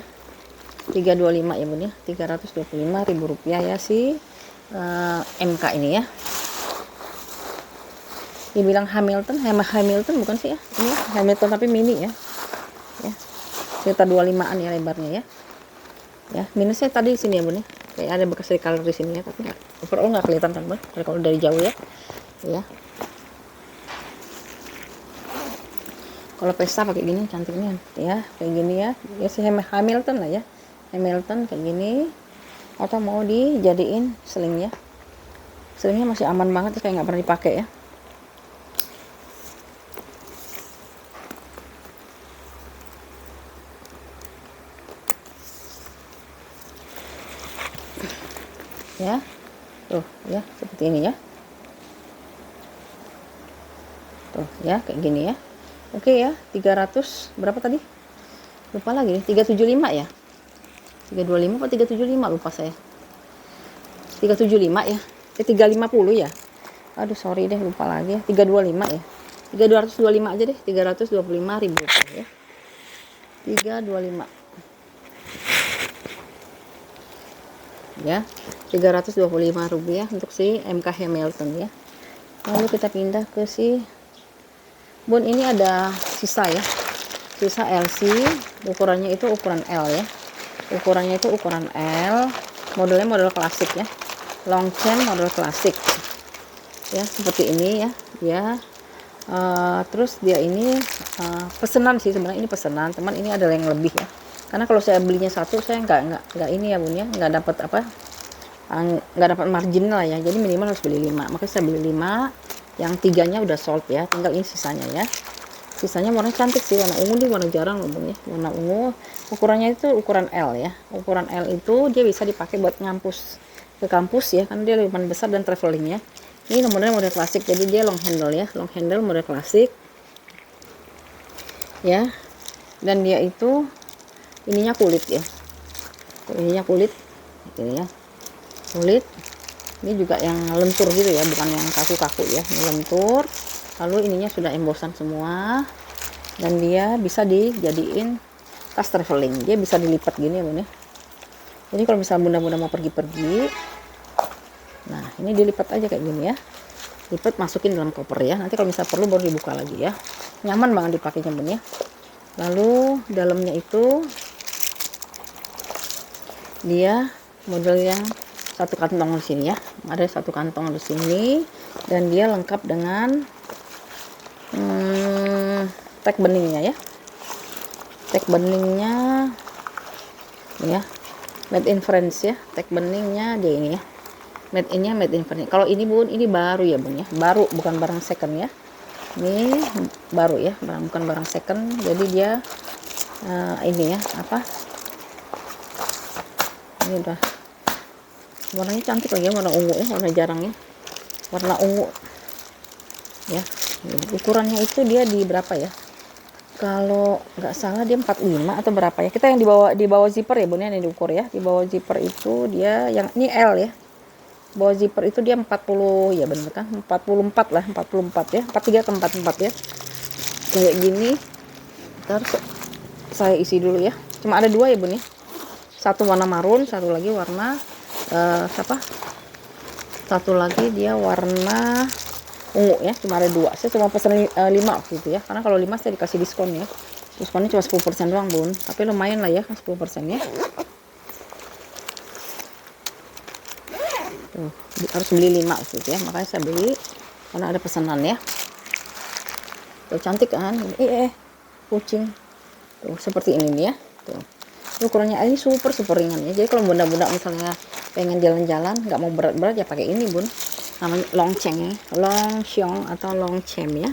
325 ya bun ya, 325.000 rupiah ya si MK ini ya. Dibilang Hamilton, Hamilton bukan sih ya, ini ya, Hamilton tapi mini ya, ya sekitar 25an ya lebarnya ya. Ya minusnya tadi di sini ya bun ya, kayak ada bekas recolor di sini ya, tapi overall nggak kelihatan kan bun kalau dari jauh ya. Ya kalau pesta pakai gini cantiknya ya, kayak gini ya, ya si Hamilton lah ya, Hamilton kayak gini. Atau mau dijadiin selingnya, selingnya masih aman banget ya, kayak nggak pernah dipakai ya. Ya tuh ya seperti ini ya, tuh ya kayak gini ya. Oke ya, 300 berapa tadi lupa lagi nih, 375 ya, 325 atau 375 lupa saya, 375 ya, 350 ya, aduh sorry deh lupa lagi ya, 325 ya, 225 aja deh, 325.000 ya, 325 ya, 325 rupiah untuk si MK Hamilton ya. Lalu kita pindah ke si bun, ini ada sisa ya, sisa LC, ukurannya itu ukuran L ya, ukurannya itu ukuran L, modelnya model klasik ya, long chain model klasik ya, seperti ini ya dia. Terus dia ini pesanan sih sebenarnya, ini pesanan teman, ini ada yang lebih ya, karena kalau saya belinya satu saya nggak ini ya bun ya, nggak dapat apa, nggak dapat margin lah ya, jadi minimal harus beli 5, makanya saya beli 5, yang 3-nya udah sold ya, tinggal ini sisanya ya. Sisanya warna cantik sih, warna ungu nih, warna jarang loh bun ya, warna ungu. Ukurannya itu ukuran L ya, ukuran L itu dia bisa dipakai buat ngampus ke kampus ya, karena dia lumayan besar dan traveling ya. Ini modelnya model klasik, jadi dia long handle ya, long handle model klasik ya. Dan dia itu ininya kulit ya, ininya kulit ini ya, kulit. Ini juga yang lentur gitu ya, bukan yang kaku-kaku ya, ini lentur. Lalu ininya sudah embosan semua, dan dia bisa dijadiin tas traveling, dia bisa dilipat gini ya bun ya. Jadi kalau misalnya bunda-bunda mau pergi-pergi, nah ini dilipat aja kayak gini ya, lipat masukin dalam koper ya, nanti kalau misalnya perlu baru dibuka lagi ya. Nyaman banget dipakainya bun ya, Lalu dalamnya itu dia model yang satu kantong di sini ya, ada satu kantong di sini, dan dia lengkap dengan tag beningnya ya. Tag beningnya ya, made in France ya, tag beningnya dia ini ya, made in France. Kalau ini bun, ini baru ya bun ya, baru, bukan barang second ya, ini baru ya, bukan barang second. Jadi dia ini ya, apa ini udah warnanya cantik lagi ya, warna ungu ya, warna jarang ya, warna ungu ya. Ukurannya itu dia di berapa ya, kalau nggak salah dia 45 atau berapa ya, kita yang di bawah zipper ya bun ya, ini diukur ya, di bawah zipper itu dia yang ini L ya, bawah zipper itu dia 40 ya, bener kan, 44 lah, 44 ya, 43 ke 44 ya, kayak gini. Ntar saya isi dulu ya, cuma ada dua ya bun ya, satu warna marun, satu lagi warna satu lagi dia warna ungu ya, cuma ada dua. Saya cuma pesan 5 gitu ya, karena kalau 5 saya dikasih diskon ya, diskonnya cuma 10% doang bun, tapi lumayan lah ya 10% ya. Tuh, harus beli 5 gitu ya, makanya saya beli karena ada pesanan ya. Tuh cantik kan, kucing tuh seperti ini nih ya. Tuh ukurannya ini super ringan ya, jadi kalau bunda-bunda misalnya pengen jalan-jalan nggak mau berat-berat ya pakai ini bun, namanya longceng ya, longxiong atau longchem ya.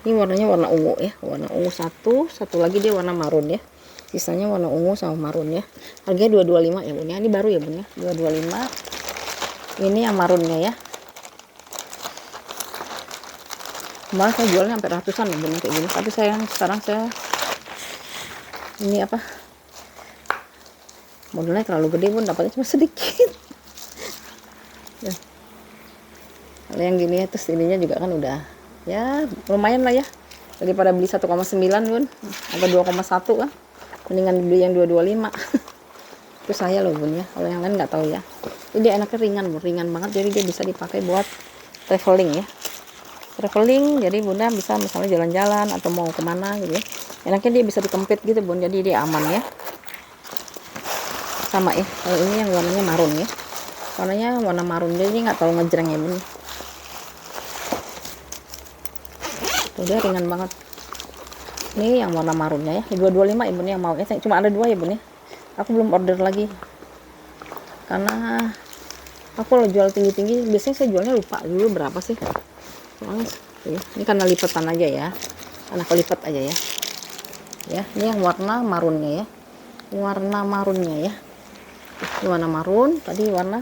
Ini warnanya warna ungu ya, warna ungu satu lagi dia warna marun ya, sisanya warna ungu sama marun ya. Harganya 225 ya bun ya, ini baru ya bun ya, 225. Ini yang marunnya ya, kemarin saya jualnya sampai ratusan ya bun kayak gini, tapi sekarang saya ini apa, modelnya terlalu gede bun, dapatnya cuma sedikit ya. Kalau yang gini ya, terus ininya juga kan udah ya lumayan lah ya, daripada beli 1,9 bun atau 2,1 kan, mendingan beli yang 225 itu saya loh bun ya, kalau yang lain nggak tahu ya. Jadi enaknya ringan bun, ringan banget, jadi dia bisa dipakai buat traveling ya, traveling. Jadi bunda bisa misalnya jalan-jalan atau mau kemana gitu ya, enaknya dia bisa dikempit gitu bun, jadi dia aman ya. Sama ya, kalau ini yang warnanya marun ya, warnanya warna marun, jadi nggak terlalu ngejreng ya bun. Tuh dia ringan banget. Ini yang warna marunnya ya, 225 ya bun yang mau ya, cuma ada dua ya bun ya, aku belum order lagi karena aku kalau jual tinggi-tinggi biasanya saya jualnya lupa dulu berapa sih soalnya ya. Ini karena lipatan aja ya, karena kelipat aja ya. Ya ini yang warna marunnya ya, warna marunnya ya. Ini warna marun, tadi warna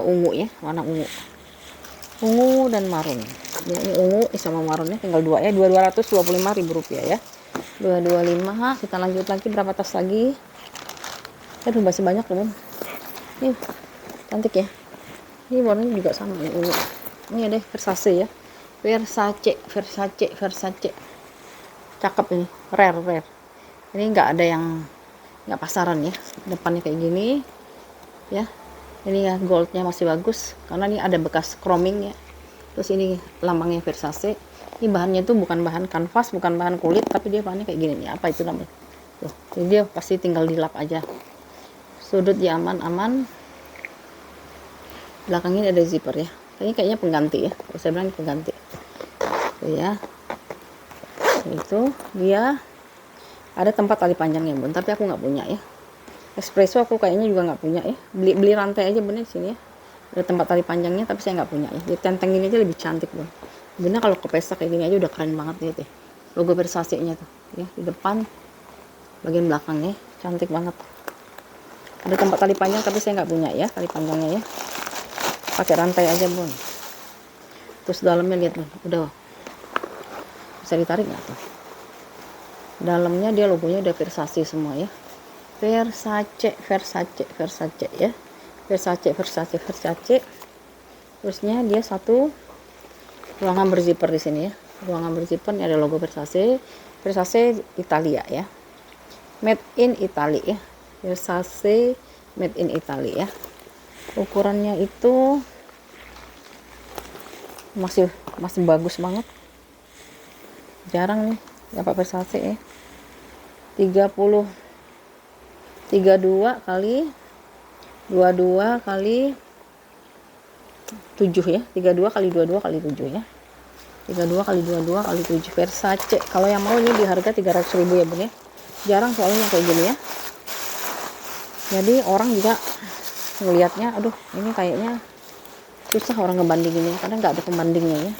ungu ya, warna ungu dan marun. Ini ungu sama marunnya tinggal dua ya, 225.000 rupiah ya, 225. Kita lanjut lagi, berapa tas lagi. Aduh masih banyak teman. Ini cantik ya, ini warnanya juga sama ini ungu. Ini ada Versace ya, Versace cakep ini, rare. Ini nggak ada yang nggak pasaran ya, depannya kayak gini ya. Ini ya goldnya masih bagus karena ini ada bekas chroming ya. Terus ini lambangnya Versace. Ini bahannya tuh bukan bahan kanvas, bukan bahan kulit, tapi dia bahannya kayak gini nih, apa itu namanya tuh, jadi dia pasti tinggal dilap aja. Sudut ya aman. Belakangnya ada zipper ya, ini kayaknya pengganti ya, kalau saya bilang pengganti tuh ya. Itu dia ada tempat tali panjangnya bun, tapi aku nggak punya ya. Espresso aku kayaknya juga nggak punya ya, beli rantai aja bun di sini ya, ada tempat tali panjangnya, tapi saya nggak punya ya. Jadi tenteng ini aja lebih cantik bun, bunda kalau ke pesta kayak gini aja udah keren banget lihat ya, logo Versace nya tuh ya di depan, bagian belakangnya cantik banget. Ada tempat tali panjang tapi saya nggak punya ya tali panjangnya ya, pakai rantai aja bun. Terus dalamnya lihat nih, udah bisa ditarik nggak tuh, dalamnya dia logonya udah Versace semua ya, Versace ya, Versace. Terusnya dia satu ruangan berzipper di sini ya, ruangan berzipper ini ada logo Versace Italia ya, made in Italy ya, Versace made in Italy ya. Ukurannya itu masih bagus banget, jarang nih dapat Versace ya. 30 32 kali 22 kali 7 ya, 32 kali 22 kali 7 ya, 32 kali 22 kali 7 Versace. Kalau yang mau ini di harga 300.000 ya bun ya, jarang soalnya kayak gini ya, jadi orang juga ngelihatnya aduh ini kayaknya susah orang ngebandinginnya karena nggak ada pembandingnya ya.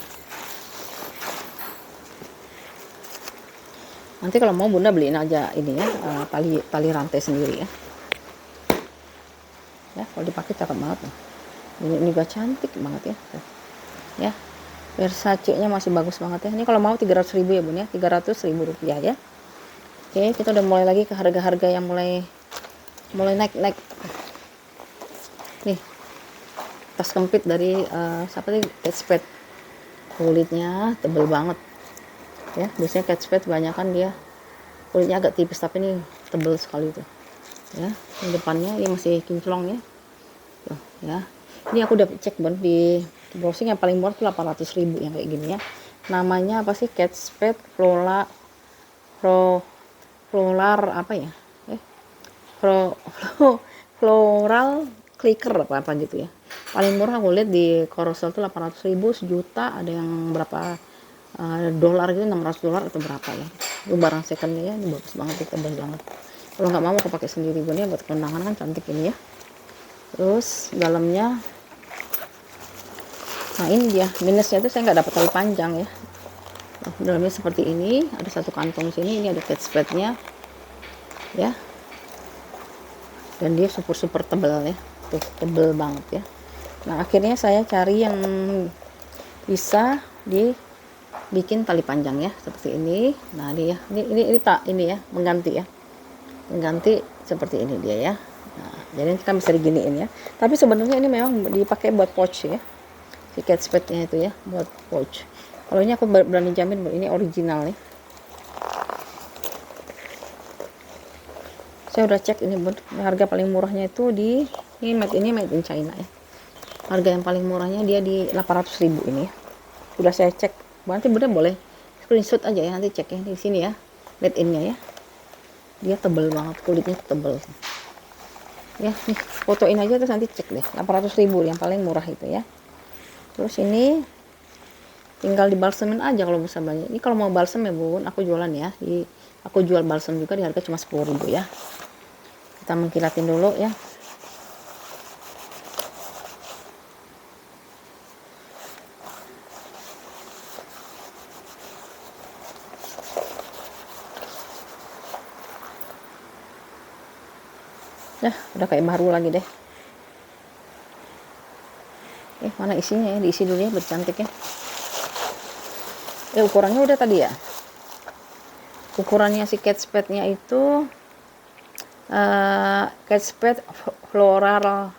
Nanti kalau mau bunda beliin aja ini ya, tali rantai sendiri ya. Ya kalau dipakai cakep banget nih. Ini juga cantik banget ya. Ya Versace nya masih bagus banget ya. Ini kalau mau 300.000 ya bun ya, 300.000 rupiah ya. Oke, kita udah mulai lagi ke harga-harga yang mulai naik nih. Tas kempit dari siapa nih, Kate Spade. Kulitnya tebel banget ya, biasanya Kate Spade kebanyakan dia kulitnya agak tipis, tapi ini tebel sekali tuh ya. Ini depannya ini masih kinclong ya tuh ya. Ini aku udah cek bun di browsing, yang paling murah tuh 800.000 yang kayak gini ya. Namanya apa sih, Kate Spade Floral apa ya, floral clicker apa gitu ya. Paling murah aku lihat di Carousel tuh 800.000, sejuta, ada yang berapa dolar gitu, $600 atau berapa ya. Itu barang secondnya ya, ini bagus banget, tebal banget. Kalau nggak mau aku pakai sendiri bun ya, buat kondangan kan cantik ini ya. Terus dalamnya, nah ini dia minusnya tuh saya nggak dapat tali panjang ya. Dalamnya seperti ini, ada satu kantong sini, ini ada Kate Spade nya ya, dan dia super tebal ya, tuh tebel banget ya. Nah akhirnya saya cari yang bisa dibikin tali panjang ya, seperti ini. Nah dia ini ya mengganti seperti ini dia ya. Nah jadi kita bisa diginiin ya, tapi sebenarnya ini memang dipakai buat pouch ya, si Kate Spade nya itu ya, buat pouch. Kalau ini aku berani jamin ini original nih. Saya udah cek ini bun, harga paling murahnya itu ini made in China ya. Harga yang paling murahnya dia di 800.000 ini ya. Udah saya cek. Nanti bunda boleh screenshot aja ya, nanti cek ya di sini ya, made in-nya ya. Dia tebel banget, kulitnya tebel. Ya, nih fotoin aja terus nanti cek deh. 800.000 yang paling murah itu ya. Terus ini tinggal dibalsemin aja kalau bisa banyak. Ini kalau mau balsem ya bun, aku jualan ya. Aku jual balsem juga di harga cuma 10.000 ya. Kita mengkilatin dulu ya. Nah, udah kayak baru lagi deh. Mana isinya ya? Diisi dulu ya, biar cantik ya. Ukurannya udah tadi ya. Ukurannya si Kate Spade nya itu Kate Spade floral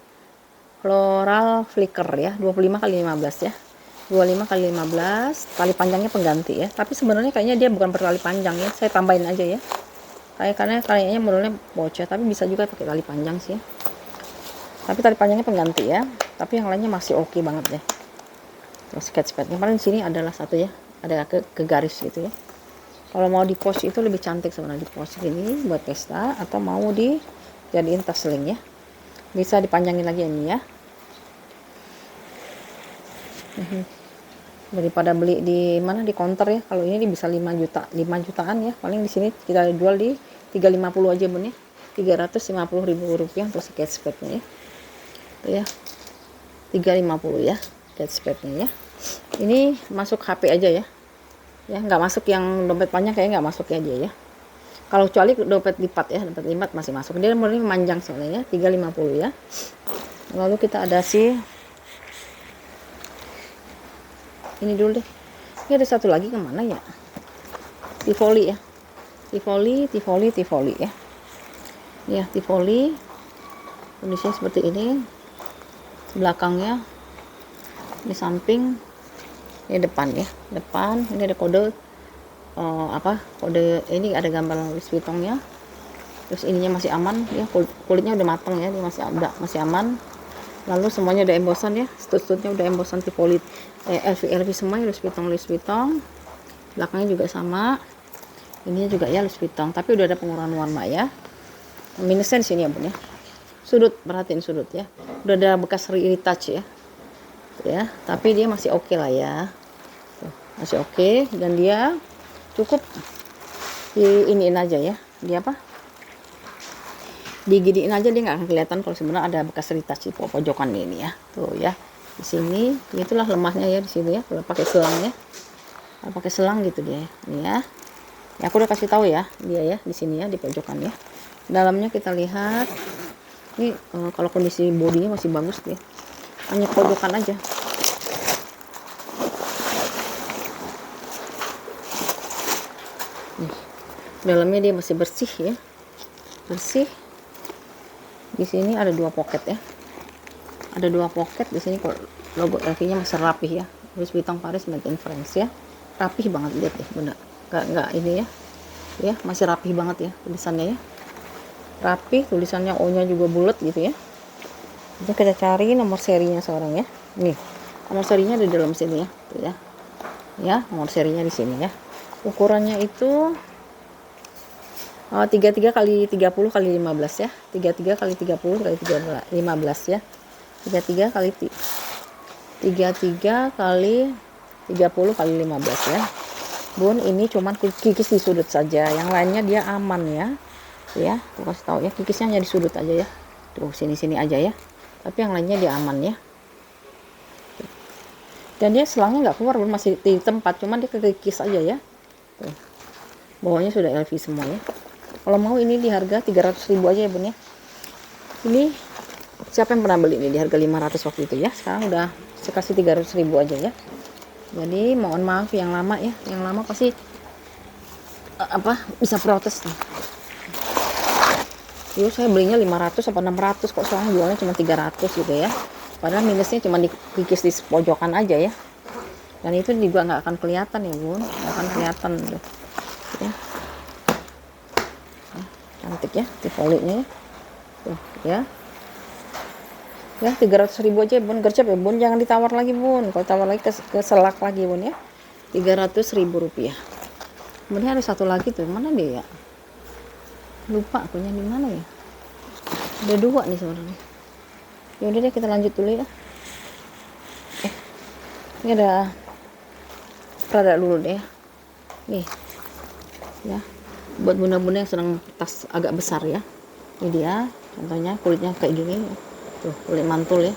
flicker ya, 25 kali 15 ya. 25 kali 15, tali panjangnya pengganti ya. Tapi sebenarnya kayaknya dia bukan bertali panjang ya. Saya tambahin aja ya. Kayaknya menurutnya bocah, tapi bisa juga pakai tali panjang sih ya. Tapi tali panjangnya pengganti ya. Tapi yang lainnya masih oke banget deh. Terus Kate Spade yang paling di sini adalah satu ya, ada ke garis gitu ya. Kalau mau di pouch itu lebih cantik sebenarnya, di pouch gini buat pesta, atau mau dijadiin tas sling ya. Bisa dipanjangin lagi ini ya. Daripada beli di mana di counter ya, kalau ini bisa 5 jutaan ya. Paling di sini kita jual di 350 aja bun ya. 350.000 rupiah untuk si Kate Spade nya ya. Itu ya. 350 ya Kate Spade nya ya. Ini masuk HP aja ya. Ya nggak masuk yang dompet panjang, kayak nggak masuk aja ya. Kalau kecuali dompet lipat ya, dompet lipat masih masuk. Dia murni memanjang soalnya ya, 350 ya. Lalu kita ada si ini dulu deh. Ini ada satu lagi kemana ya? Tivoli ya. Tivoli ya. Ya Tivoli. Kondisinya seperti ini. Belakangnya, di samping, ini depan ya. Depan ini ada kode kode ini, ada gambar Louis Vuitton-nya. Terus ininya masih aman ya, kulitnya udah matang ya, dia masih aman. Lalu semuanya udah embosan ya, stud-studnya udah embosan Tivoli, LV semua, Louis Vuitton. Belakangnya juga sama. Ininya juga ya Louis Vuitton, tapi udah ada pengurangan warna ya. Minusnya di sini ya bun ya, sudut, perhatiin sudut ya, udah ada bekas retouch ya. Ya, tapi dia masih oke lah ya. Tuh, masih oke, dan dia cukup diiniin aja ya. Dia apa? Digidiin aja, dia nggak akan kelihatan kalau sebenarnya ada bekas retouch di pojokan ini ya. Tuh ya. Di sini itulah lemahnya ya, di sini ya. Kalau pakai selang ya. Kalau pakai selang gitu dia. Ini ya. Ya aku udah kasih tahu ya, dia ya di sini ya, di pojokan ya. Dalamnya kita lihat. Ini kalau kondisi bodinya masih bagus dia. Hanya pojokan aja. Nih, dalamnya dia masih bersih ya, bersih. Di sini ada 2 pocket ya, ada 2 pocket di sini. Kok logo LV-nya masih rapih ya, Louis Vuitton Paris Made in France ya, rapih banget, lihat ya bunda, nggak ini ya, ya masih rapih banget ya tulisannya ya, rapih tulisannya, O-nya juga bulat gitu ya. Jadi kita cari nomor serinya sekarang ya. Nih, nomor serinya di dalam sini ya, tuh ya. Ya, nomor serinya di sini ya. Ukurannya itu 33 kali 30 kali 15 ya. 33 kali 30 kali 15 ya. 33 kali 33 kali 30 kali 15 ya. Bun, ini cuman kikis di sudut saja. Yang lainnya dia aman ya. Ya, aku kasih tahu ya, kikisnya hanya di sudut aja ya. Tuh, sini-sini aja ya. Tapi yang lainnya dia aman ya. Dan dia selangnya nggak keluar, Bun, masih di tempat, cuman dia kikis aja ya. Tuh. Bawahnya sudah LV semua ya. Kalau mau ini di harga 300.000 aja ya bun ya. Ini siapa yang pernah beli ini di harga 500 waktu itu ya. Sekarang udah saya kasih 300.000 aja ya. Jadi mohon maaf yang lama ya. Yang lama pasti bisa protes nih. Yuk saya belinya 500 atau 600 kok sekarang jualnya cuma 300 gitu ya. Padahal minusnya cuma dikikis di pojokan aja ya. Dan itu juga nggak akan kelihatan ya bun, nggak akan kelihatan tuh. Ya. Cantik ya tifolinya ya. Tuh ya. Ya 300.000 aja bun, gercep ya bun, jangan ditawar lagi bun. Kalau tawar lagi ke selak lagi bun ya. 300.000 rupiah. Kemudian ada satu lagi tuh, mana dia ya? Lupa akunya di mana ya. Ada 2 nih sebenarnya. Ya udah deh kita lanjut dulu ya. Ini ada Prada dulu deh. Nih. Ya. Buat bunda-bunda yang sedang tas agak besar ya. Ini dia contohnya, kulitnya kayak gini. Tuh, kulit mantul ya.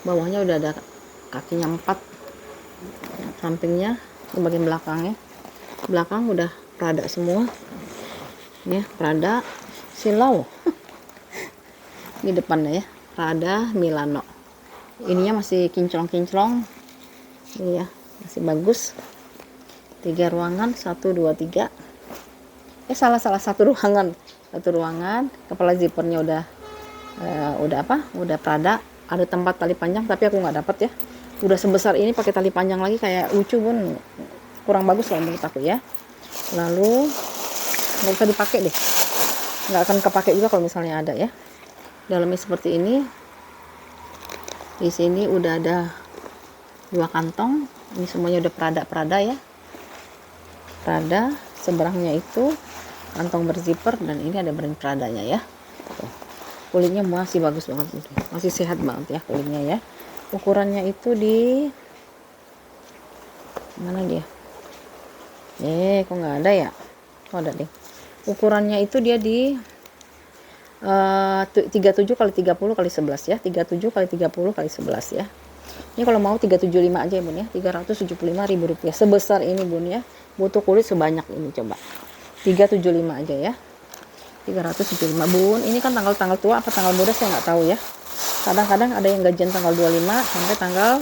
Bawahnya udah ada kakinya 4. Sampingnya di bagian belakangnya. Belakang udah Prada semua. Ya, Prada Silau. Ini depannya ya. Prada Milano. Ininya masih kinclong-kinclong. Ini ya, masih bagus. 3 ruangan, 1 2 3. Salah satu ruangan. Satu ruangan, kepala zippernya udah Prada. Ada tempat tali panjang tapi aku nggak dapat ya. Udah sebesar ini pakai tali panjang lagi kayak lucu bun, kurang bagus lah menurut aku ya. Lalu nggak usah dipakai deh, nggak akan kepake juga kalau misalnya ada ya. Dalamnya seperti ini. Di sini udah ada 2 kantong. Ini semuanya udah Prada ya. Prada, seberangnya itu kantong berzipper, dan ini ada brand Pradanya ya. Tuh. Kulitnya masih bagus banget, masih sehat banget ya kulitnya ya. Ukurannya itu di mana dia? Kok nggak ada ya? Oh ada deh. Ukurannya itu dia di 37 kali 30 kali 11 ya. 37 kali 30 kali 11 ya. Ini kalau mau 375 aja ya bun ya. 375.000 rupiah. Sebesar ini bun ya. Butuh kulit sebanyak ini coba. 375 aja ya. 375 bun. Ini kan tanggal tua apa tanggal muda saya nggak tahu ya. Kadang-kadang ada yang gajian tanggal 25 sampai tanggal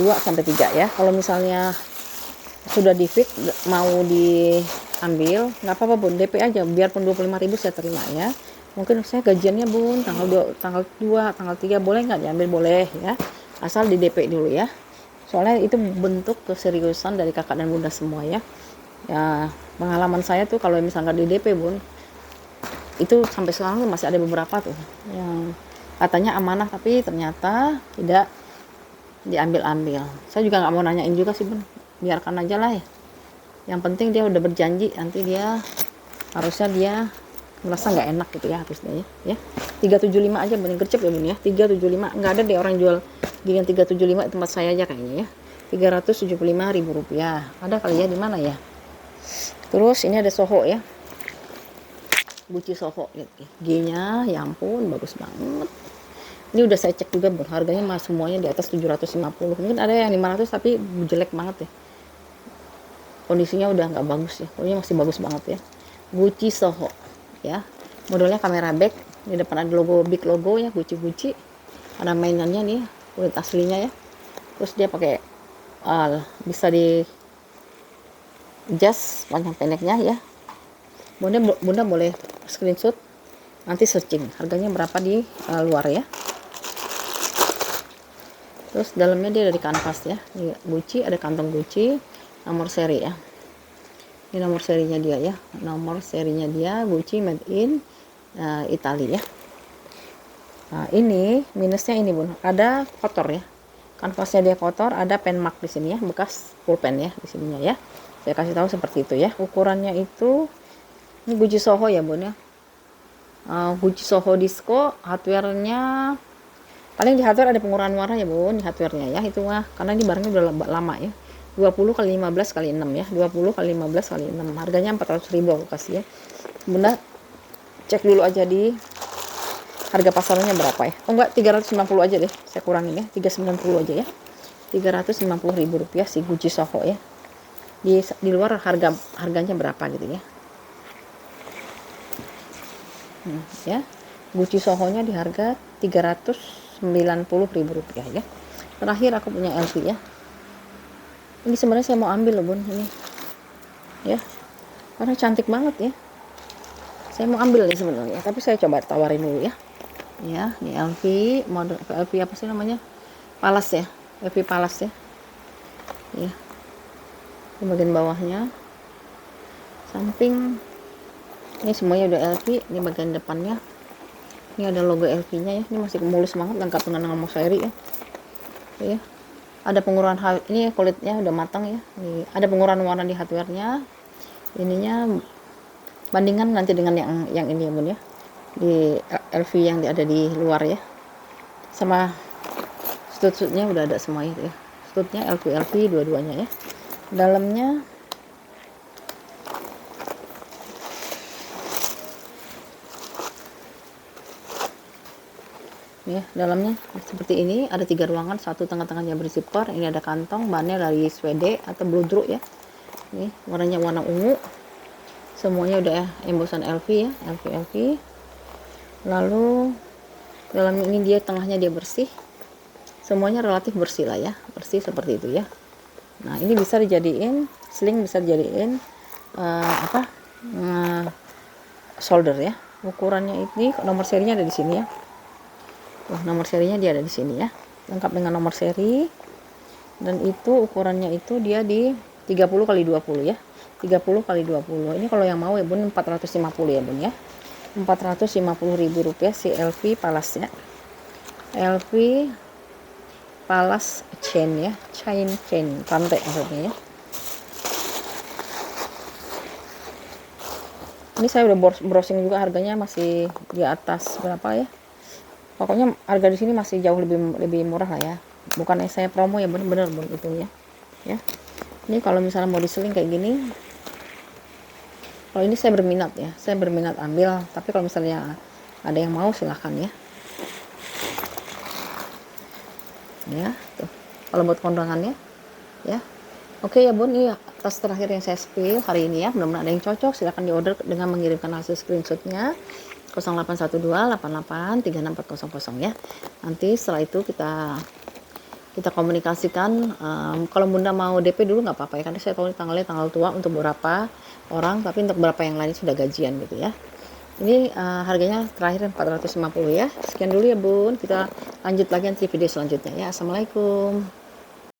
2 sampai 3 ya. Kalau misalnya sudah di fit mau diambil nggak apa-apa bun, DP aja, biarpun 25.000 saya terima ya. Mungkin saya gajiannya bun tanggal 2 tanggal 3 boleh nggak diambil? Boleh ya, asal di DP dulu ya. Soalnya itu bentuk keseriusan dari kakak dan bunda semua ya. Ya pengalaman saya tuh kalau misalnya di DP bun, itu sampai sekarang masih ada beberapa tuh yang katanya amanah tapi ternyata tidak diambil-ambil. Saya juga nggak mau nanyain juga sih bun, biarkan aja lah ya. Yang penting dia udah berjanji, nanti dia harusnya dia merasa nggak enak gitu ya harusnya ya. 375 aja bener gercep ya bun ya. 375, nggak ada deh orang jual ginian 375 di tempat saya aja kayaknya ya. 375.000 rupiah. Ada kali ya, di mana ya? Terus ini ada Soho ya, Gucci Soho, lihat G-nya, ya ampun bagus banget. Ini udah saya cek juga bun, harganya mah semuanya di atas 750. Mungkin ada yang 500 tapi jelek banget ya, kondisinya udah nggak bagus ya, pokoknya masih bagus banget ya. Gucci Soho ya, modelnya kamera back, di depan ada logo, big logo ya, Gucci. Ada mainannya nih, kulit aslinya ya. Terus dia pakai bisa di jas panjang pendeknya ya. Bunda boleh screenshot, nanti searching harganya berapa di luar ya. Terus dalamnya dia dari kanvas ya, ini Gucci, ada kantong Gucci, nomor seri ya. Ini nomor serinya dia ya, nomor serinya dia Gucci made in Italia ya. Nah, ini minusnya ini bun, ada kotor ya, kanvasnya dia kotor, ada pen mark di sini ya, bekas pulpen ya di sininya ya. Saya kasih tahu seperti itu ya. Ukurannya itu ini Gucci Soho ya bun ya. Gucci Soho Disco, hardware-nya paling di hardware ada pengurangan warna ya bun, di hardware-nya ya itu mah, karena ini barangnya udah lama ya. 20 kali 15 kali 6 ya, 20 kali 15 kali 6, harganya 400.000 aku kasih ya. Bunda cek dulu aja di harga pasarnya berapa ya. Oh enggak, 390 aja deh, saya kurangin ya, 390 aja ya. 390.000 rupiah si Gucci Soho ya. Di luar harganya berapa gitu ya. Ya. Gucci Soho-nya di harga 390.000 rupiah ya. Terakhir aku punya LV ya. Ini sebenarnya saya mau ambil loh bun ini. Ya. Karena cantik banget ya. Saya mau ambil nih sebenarnya, tapi saya coba tawarin dulu ya. Ya, ini LV, model LV apa sih namanya? Palas ya. LV Palas ya. Ya. Di bagian bawahnya. Samping ini semuanya udah LV, ini bagian depannya. Ini ada logo LV-nya ya. Ini masih mulus banget, lengkap dengan nomor seri ya. Ya. Ada pengurangan, ini kulitnya udah matang ya. Ini ada pengurangan warna di hardware-nya. Ininya bandingan nanti dengan yang ini ya bun ya, di LV yang ada di luar ya, sama stud-studnya udah ada semua itu ya, studnya LV dua-duanya ya. Dalamnya ya, dalamnya seperti ini, ada 3 ruangan, satu tengah-tengahnya berisi zipper. Ini ada kantong, bahannya dari Swede atau Bludru ya. Ini warnanya warna ungu, semuanya udah embosan LV ya, LV. Lalu dalam ini dia tengahnya dia bersih, semuanya relatif bersih lah ya, bersih seperti itu ya. Nah ini bisa dijadiin sling, bisa dijadiin shoulder ya. Ukurannya ini nomor serinya ada di sini ya. Nomor serinya dia ada di sini ya, lengkap dengan nomor seri. Dan itu ukurannya itu dia di 30 kali 20 ya, 30 kali 20. Ini kalau yang mau ya bun 450 ya bun ya, 450.000 rupiah si LV Palas ya. LV Palas chain ya, chain rantai maksudnya ya. Ini saya udah browsing juga, harganya masih di atas berapa ya. Pokoknya harga di sini masih jauh lebih murah lah ya. Bukannya saya promo ya, bener-bener bun itu ya. Ya. Ini kalau misalnya mau diseling kayak gini, kalau ini saya berminat ya, saya berminat ambil. Tapi kalau misalnya ada yang mau silahkan ya. Ya, tuh. Kalau buat kondangannya, ya. Oke ya bun, ini tas terakhir yang saya spill hari ini ya. Mudah-mudahan ada yang cocok, silahkan diorder dengan mengirimkan hasil screenshotnya 081288364000 ya. Nanti setelah itu kita komunikasikan. Kalau bunda mau DP dulu nggak apa-apa ya, karena saya tahu tanggal tua untuk beberapa orang, tapi untuk beberapa yang lain sudah gajian gitu ya. Ini harganya terakhir 450 ya. Sekian dulu ya bun, kita lanjut lagi nanti video selanjutnya ya. Assalamualaikum.